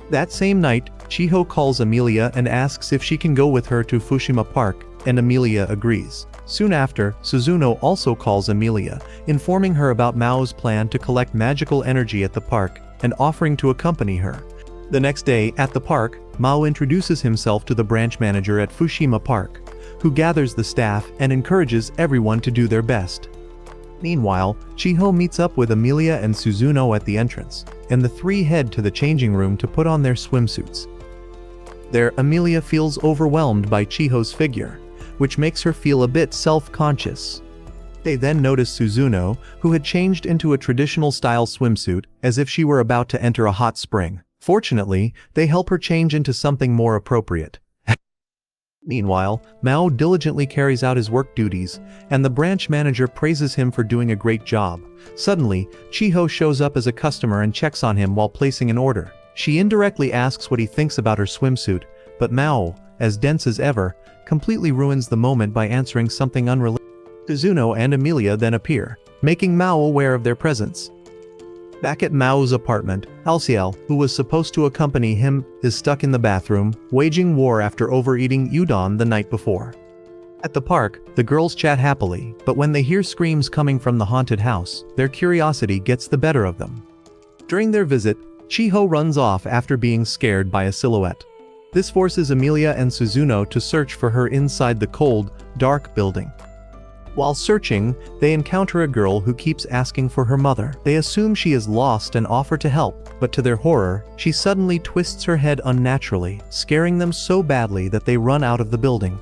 That same night, Chiho calls Amelia and asks if she can go with her to Fushima Park, and Amelia agrees. Soon after, Suzuno also calls Amelia, informing her about Mao's plan to collect magical energy at the park and offering to accompany her. The next day, at the park, Mao introduces himself to the branch manager at Fushima Park, who gathers the staff and encourages everyone to do their best. Meanwhile, Chiho meets up with Amelia and Suzuno at the entrance, and the three head to the changing room to put on their swimsuits. There, Amelia feels overwhelmed by Chiho's figure, which makes her feel a bit self-conscious. They then notice Suzuno, who had changed into a traditional-style swimsuit, as if she were about to enter a hot spring. Fortunately, they help her change into something more appropriate. Meanwhile, Mao diligently carries out his work duties, and the branch manager praises him for doing a great job. Suddenly, Chiho shows up as a customer and checks on him while placing an order. She indirectly asks what he thinks about her swimsuit, but Mao, as dense as ever, completely ruins the moment by answering something unrelated. Suzuno and Amelia then appear, making Mao aware of their presence. Back at Mao's apartment, Alciel, who was supposed to accompany him, is stuck in the bathroom, waging war after overeating udon the night before. At the park, the girls chat happily, but when they hear screams coming from the haunted house, their curiosity gets the better of them. During their visit, Chiho runs off after being scared by a silhouette. This forces Amelia and Suzuno to search for her inside the cold, dark building. While searching, they encounter a girl who keeps asking for her mother. They assume she is lost and offer to help, but to their horror, she suddenly twists her head unnaturally, scaring them so badly that they run out of the building.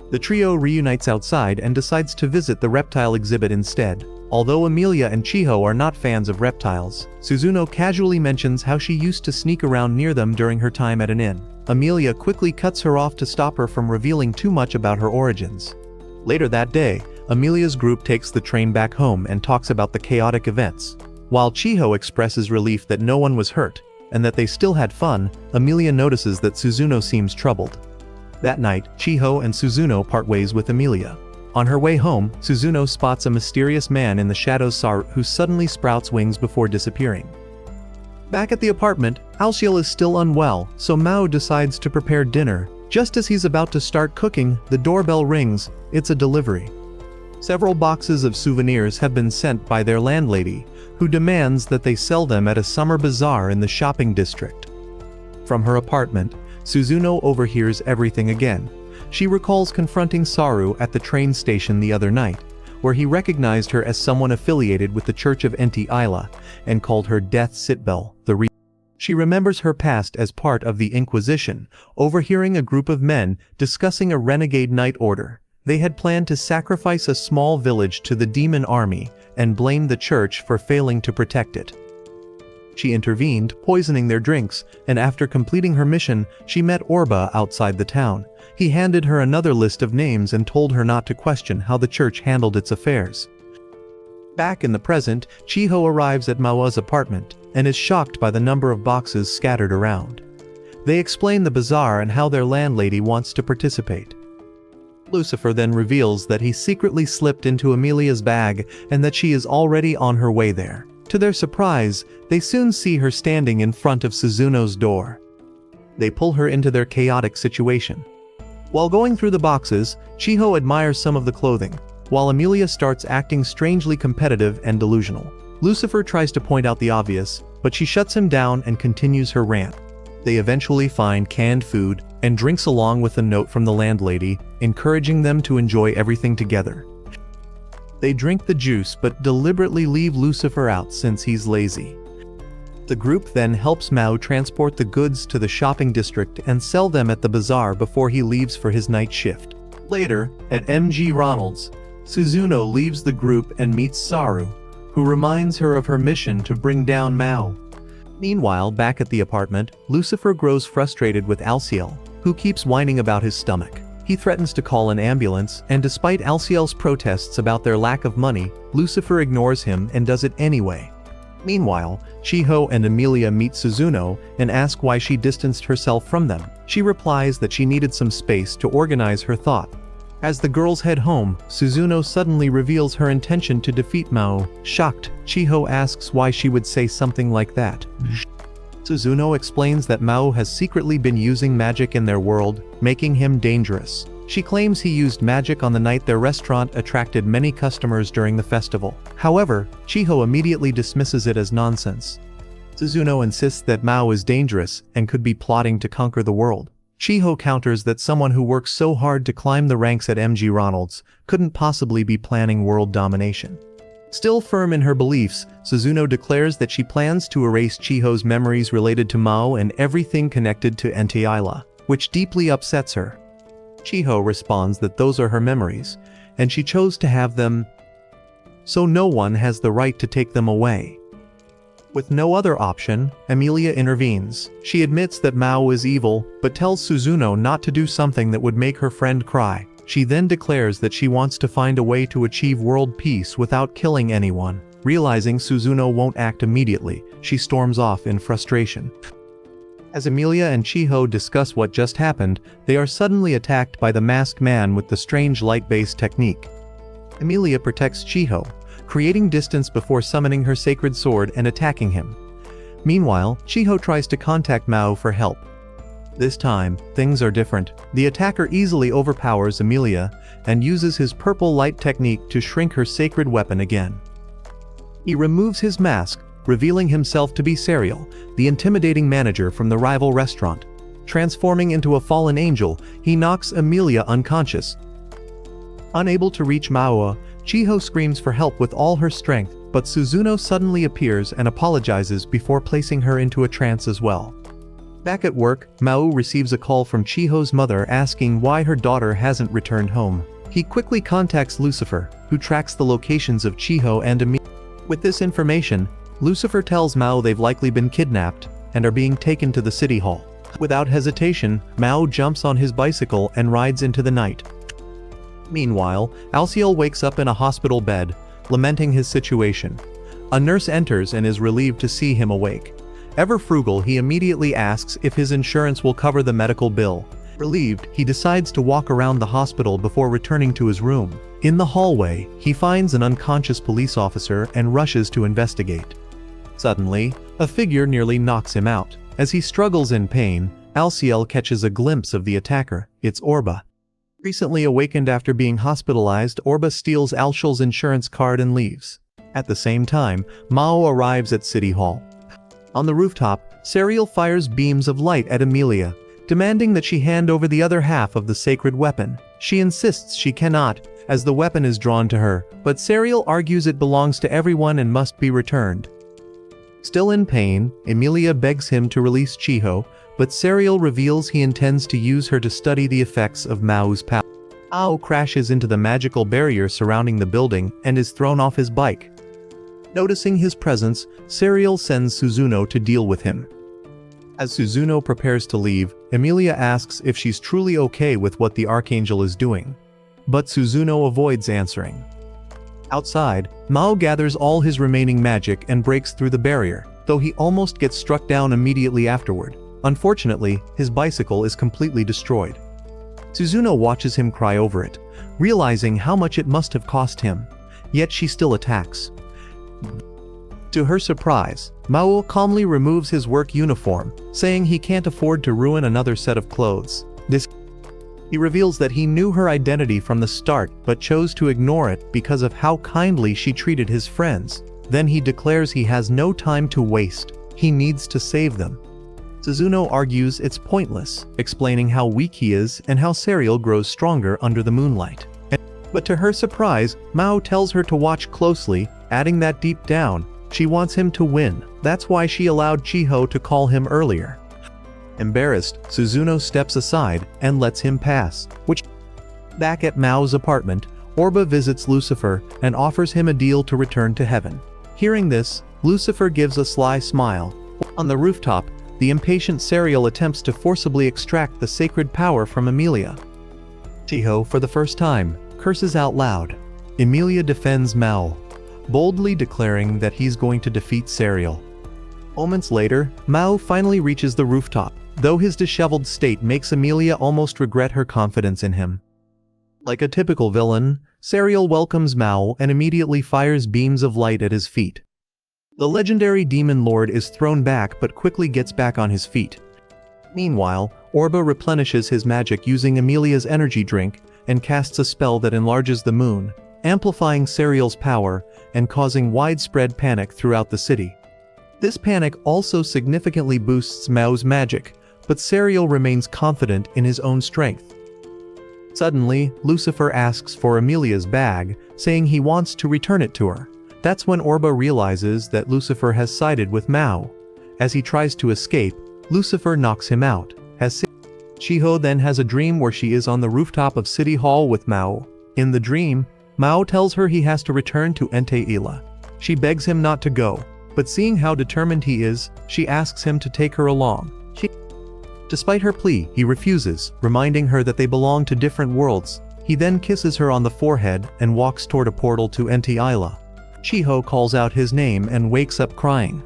The trio reunites outside and decides to visit the reptile exhibit instead. Although Amelia and Chiho are not fans of reptiles, Suzuno casually mentions how she used to sneak around near them during her time at an inn. Amelia quickly cuts her off to stop her from revealing too much about her origins. Later that day, Amelia's group takes the train back home and talks about the chaotic events. While Chiho expresses relief that no one was hurt, and that they still had fun, Amelia notices that Suzuno seems troubled. That night, Chiho and Suzuno part ways with Amelia. On her way home, Suzuno spots a mysterious man in the shadows who suddenly sprouts wings before disappearing. Back at the apartment, Alciel is still unwell, so Mao decides to prepare dinner, Just as he's about to start cooking, the doorbell rings. It's a delivery. Several boxes of souvenirs have been sent by their landlady, who demands that they sell them at a summer bazaar in the shopping district. From her apartment, Suzuno overhears everything again. She recalls confronting Saru at the train station the other night, where he recognized her as someone affiliated with the Church of Enti Isla and called her Death Sitbel. She remembers her past as part of the Inquisition, overhearing a group of men discussing a renegade night order. They had planned to sacrifice a small village to the demon army and blamed the church for failing to protect it. She intervened, poisoning their drinks, and after completing her mission, she met Orba outside the town. He handed her another list of names and told her not to question how the church handled its affairs. Back in the present, Chiho arrives at Mao's apartment and is shocked by the number of boxes scattered around. They explain the bazaar and how their landlady wants to participate. Lucifer then reveals that he secretly slipped into Amelia's bag and that she is already on her way there. To their surprise, they soon see her standing in front of Suzuno's door. They pull her into their chaotic situation. While going through the boxes, Chiho admires some of the clothing, while Amelia starts acting strangely competitive and delusional. Lucifer tries to point out the obvious, but she shuts him down and continues her rant. They eventually find canned food and drinks along with a note from the landlady, encouraging them to enjoy everything together. They drink the juice but deliberately leave Lucifer out since he's lazy. The group then helps Mao transport the goods to the shopping district and sell them at the bazaar before he leaves for his night shift. Later, at McDonald's, Suzuno leaves the group and meets Saru, who reminds her of her mission to bring down Mao. Meanwhile, back at the apartment, Lucifer grows frustrated with Alciel, who keeps whining about his stomach. He threatens to call an ambulance, and despite Alciel's protests about their lack of money, Lucifer ignores him and does it anyway. Meanwhile, Chiho and Amelia meet Suzuno and ask why she distanced herself from them. She replies that she needed some space to organize her thought. As the girls head home, Suzuno suddenly reveals her intention to defeat Mao. Shocked, Chiho asks why she would say something like that. Suzuno explains that Mao has secretly been using magic in their world, making him dangerous. She claims he used magic on the night their restaurant attracted many customers during the festival. However, Chiho immediately dismisses it as nonsense. Suzuno insists that Mao is dangerous and could be plotting to conquer the world. Chiho counters that someone who works so hard to climb the ranks at McDonald's couldn't possibly be planning world domination. Still firm in her beliefs, Suzuno declares that she plans to erase Chiho's memories related to Mao and everything connected to Enti Isla, which deeply upsets her. Chiho responds that those are her memories, and she chose to have them, so no one has the right to take them away. With no other option, Amelia intervenes. She admits that Mao is evil, but tells Suzuno not to do something that would make her friend cry. She then declares that she wants to find a way to achieve world peace without killing anyone. Realizing Suzuno won't act immediately, she storms off in frustration. As Amelia and Chiho discuss what just happened, they are suddenly attacked by the masked man with the strange light-based technique. Amelia protects Chiho, creating distance before summoning her sacred sword and attacking him. Meanwhile, Chiho tries to contact Mao for help. This time, things are different. The attacker easily overpowers Amelia and uses his purple light technique to shrink her sacred weapon again. He removes his mask, revealing himself to be Serial, the intimidating manager from the rival restaurant. Transforming into a fallen angel, he knocks Amelia unconscious. Unable to reach Mao, Chiho screams for help with all her strength, but Suzuno suddenly appears and apologizes before placing her into a trance as well. Back at work, Mao receives a call from Chiho's mother asking why her daughter hasn't returned home. He quickly contacts Lucifer, who tracks the locations of Chiho and Amelia. With this information, Lucifer tells Mao they've likely been kidnapped and are being taken to the city hall. Without hesitation, Mao jumps on his bicycle and rides into the night. Meanwhile, Alciel wakes up in a hospital bed, lamenting his situation. A nurse enters and is relieved to see him awake. Ever frugal, he immediately asks if his insurance will cover the medical bill. Relieved, he decides to walk around the hospital before returning to his room. In the hallway, he finds an unconscious police officer and rushes to investigate. Suddenly, a figure nearly knocks him out. As he struggles in pain, Alciel catches a glimpse of the attacker. It's Orba. Recently awakened after being hospitalized, Orba steals Alciel's insurance card and leaves. At the same time, Mao arrives at City Hall. On the rooftop, Serial fires beams of light at Emilia, demanding that she hand over the other half of the sacred weapon. She insists she cannot, as the weapon is drawn to her, but Serial argues it belongs to everyone and must be returned. Still in pain, Emilia begs him to release Chiho, but Serial reveals he intends to use her to study the effects of Mao's power. Mao crashes into the magical barrier surrounding the building and is thrown off his bike. Noticing his presence, Serial sends Suzuno to deal with him. As Suzuno prepares to leave, Emilia asks if she's truly okay with what the Archangel is doing. But Suzuno avoids answering. Outside, Mao gathers all his remaining magic and breaks through the barrier, though he almost gets struck down immediately afterward. Unfortunately, his bicycle is completely destroyed. Suzuno watches him cry over it, realizing how much it must have cost him. Yet she still attacks. To her surprise, Mao calmly removes his work uniform, saying he can't afford to ruin another set of clothes. He reveals that he knew her identity from the start but chose to ignore it because of how kindly she treated his friends. Then he declares he has no time to waste. He needs to save them. Suzuno argues it's pointless, explaining how weak he is and how Serial grows stronger under the moonlight. But to her surprise, Mao tells her to watch closely, adding that deep down, she wants him to win. That's why she allowed Chiho to call him earlier. Embarrassed, Suzuno steps aside and lets him pass. Back at Mao's apartment, Orba visits Lucifer and offers him a deal to return to heaven. Hearing this, Lucifer gives a sly smile. On the rooftop, the impatient Serial attempts to forcibly extract the sacred power from Emilia. Chiho, for the first time, curses out loud. Emilia defends Mao, boldly declaring that he's going to defeat Serial. Moments later, Mao finally reaches the rooftop, though his disheveled state makes Emilia almost regret her confidence in him. Like a typical villain, Serial welcomes Mao and immediately fires beams of light at his feet. The legendary demon lord is thrown back but quickly gets back on his feet. Meanwhile, Orba replenishes his magic using Emilia's energy drink and casts a spell that enlarges the moon, amplifying Serial's power and causing widespread panic throughout the city. This panic also significantly boosts Mao's magic, but Serial remains confident in his own strength. Suddenly, Lucifer asks for Emilia's bag, saying he wants to return it to her. That's when Orba realizes that Lucifer has sided with Mao. As he tries to escape, Lucifer knocks him out. Chiho then has a dream where she is on the rooftop of City Hall with Mao. In the dream, Mao tells her he has to return to Ente Ila. She begs him not to go, but seeing how determined he is, she asks him to take her along. Despite her plea, he refuses, reminding her that they belong to different worlds. He then kisses her on the forehead and walks toward a portal to Ente Ila. Chiho calls out his name and wakes up crying.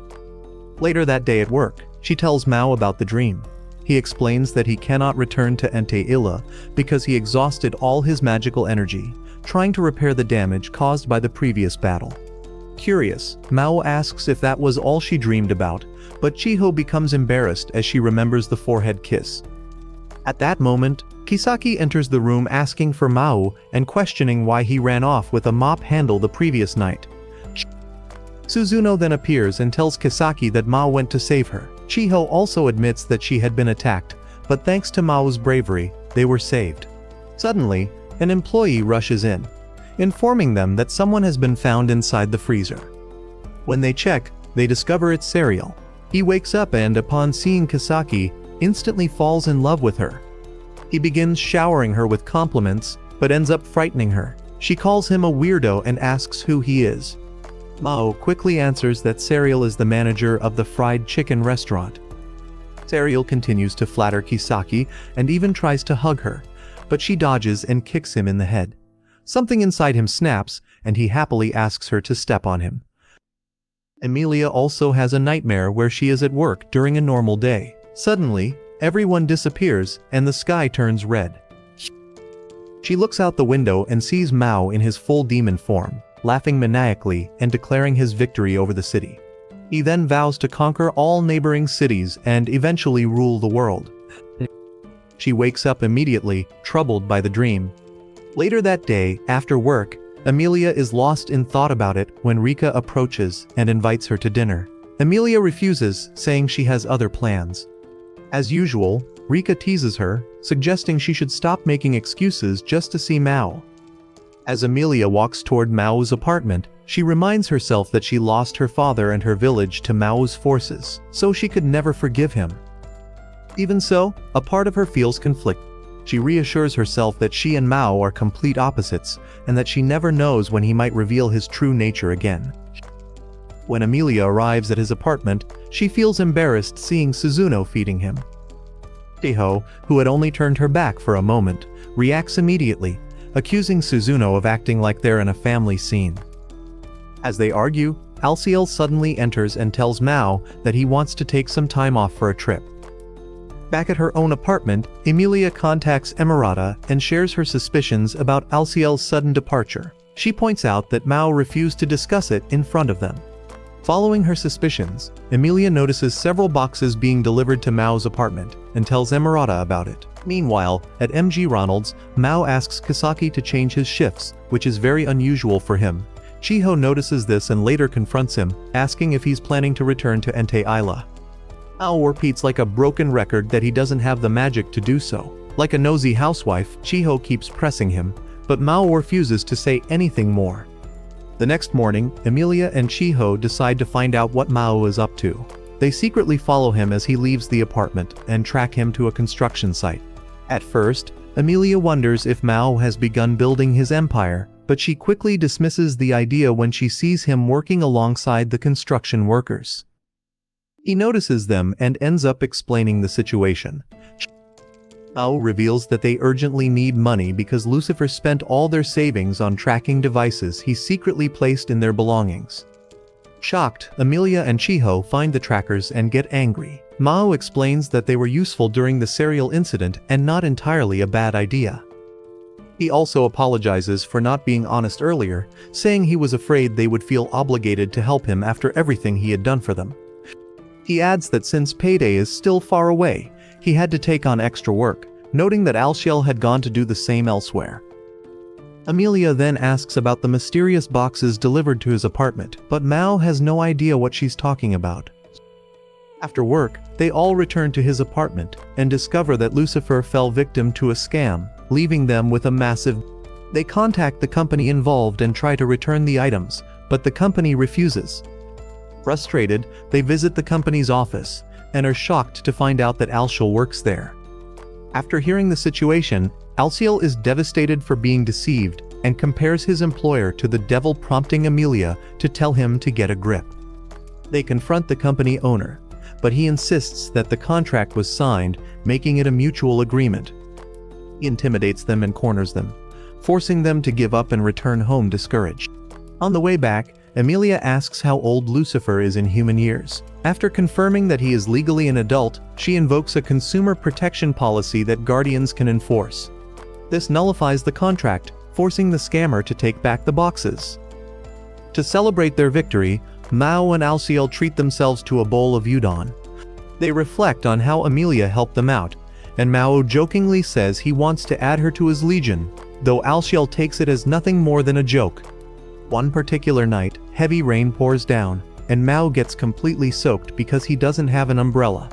Later that day at work, she tells Mao about the dream. He explains that he cannot return to Ente Ila because he exhausted all his magical energy, trying to repair the damage caused by the previous battle. Curious, Mao asks if that was all she dreamed about, but Chiho becomes embarrassed as she remembers the forehead kiss. At that moment, Kisaki enters the room asking for Mao and questioning why he ran off with a mop handle the previous night. Suzuno then appears and tells Kisaki that Mao went to save her. Chiho also admits that she had been attacked, but thanks to Mao's bravery, they were saved. Suddenly, an employee rushes in, informing them that someone has been found inside the freezer. When they check, they discover it's Serial. He wakes up and, upon seeing Kisaki, instantly falls in love with her. He begins showering her with compliments, but ends up frightening her. She calls him a weirdo and asks who he is. Mao quickly answers that Serial is the manager of the fried chicken restaurant. Serial continues to flatter Kisaki and even tries to hug her, but she dodges and kicks him in the head. Something inside him snaps, and he happily asks her to step on him. Emilia also has a nightmare where she is at work during a normal day. Suddenly, everyone disappears and the sky turns red. She looks out the window and sees Mao in his full demon form, laughing maniacally and declaring his victory over the city. He then vows to conquer all neighboring cities and eventually rule the world. She wakes up immediately, troubled by the dream. Later that day, after work, Amelia is lost in thought about it when Rika approaches and invites her to dinner. Amelia refuses, saying she has other plans. As usual, Rika teases her, suggesting she should stop making excuses just to see Mao. As Amelia walks toward Mao's apartment, she reminds herself that she lost her father and her village to Mao's forces, so she could never forgive him. Even so, a part of her feels conflict. She reassures herself that she and Mao are complete opposites, and that she never knows when he might reveal his true nature again. When Amelia arrives at his apartment, she feels embarrassed seeing Suzuno feeding him. Shiho, who had only turned her back for a moment, reacts immediately, accusing Suzuno of acting like they're in a family scene. As they argue, Alciel suddenly enters and tells Mao that he wants to take some time off for a trip. Back at her own apartment, Emilia contacts Emirata and shares her suspicions about Alciel's sudden departure. She points out that Mao refused to discuss it in front of them. Following her suspicions, Emilia notices several boxes being delivered to Mao's apartment and tells Emirata about it. Meanwhile, at MG Ronald's, Mao asks Kisaki to change his shifts, which is very unusual for him. Shiho notices this and later confronts him, asking if he's planning to return to Entei Isla. Mao repeats like a broken record that he doesn't have the magic to do so. Like a nosy housewife, Shiho keeps pressing him, but Mao refuses to say anything more. The next morning, Emilia and Shiho decide to find out what Mao is up to. They secretly follow him as he leaves the apartment and track him to a construction site. At first, Emilia wonders if Mao has begun building his empire, but she quickly dismisses the idea when she sees him working alongside the construction workers. He notices them and ends up explaining the situation. Mao reveals that they urgently need money because Lucifer spent all their savings on tracking devices he secretly placed in their belongings. Shocked, Emilia and Shiho find the trackers and get angry. Mao explains that they were useful during the serial incident and not entirely a bad idea. He also apologizes for not being honest earlier, saying he was afraid they would feel obligated to help him after everything he had done for them. He adds that since payday is still far away, he had to take on extra work, noting that Alciel had gone to do the same elsewhere. Emilia then asks about the mysterious boxes delivered to his apartment, but Mao has no idea what she's talking about. After work, they all return to his apartment and discover that Lucifer fell victim to a scam, leaving them with a massive. They contact the company involved and try to return the items, but the company refuses. Frustrated, they visit the company's office and are shocked to find out that Alciel works there. After hearing the situation, Alciel is devastated for being deceived and compares his employer to the devil, prompting Emilia to tell him to get a grip. They confront the company owner, but he insists that the contract was signed, making it a mutual agreement. He intimidates them and corners them, forcing them to give up and return home discouraged. On the way back, Emilia asks how old Lucifer is in human years. After confirming that he is legally an adult, she invokes a consumer protection policy that guardians can enforce. This nullifies the contract, forcing the scammer to take back the boxes. To celebrate their victory, Mao and Alciel treat themselves to a bowl of udon. They reflect on how Emilia helped them out, and Mao jokingly says he wants to add her to his legion, though Alciel takes it as nothing more than a joke. One particular night, heavy rain pours down, and Mao gets completely soaked because he doesn't have an umbrella.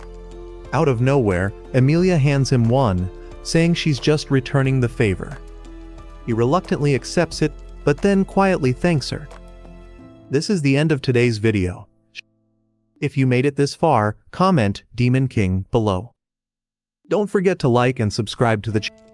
Out of nowhere, Emilia hands him one, saying she's just returning the favor. He reluctantly accepts it, but then quietly thanks her. This is the end of today's video. If you made it this far, comment Demon King below. Don't forget to like and subscribe to the channel.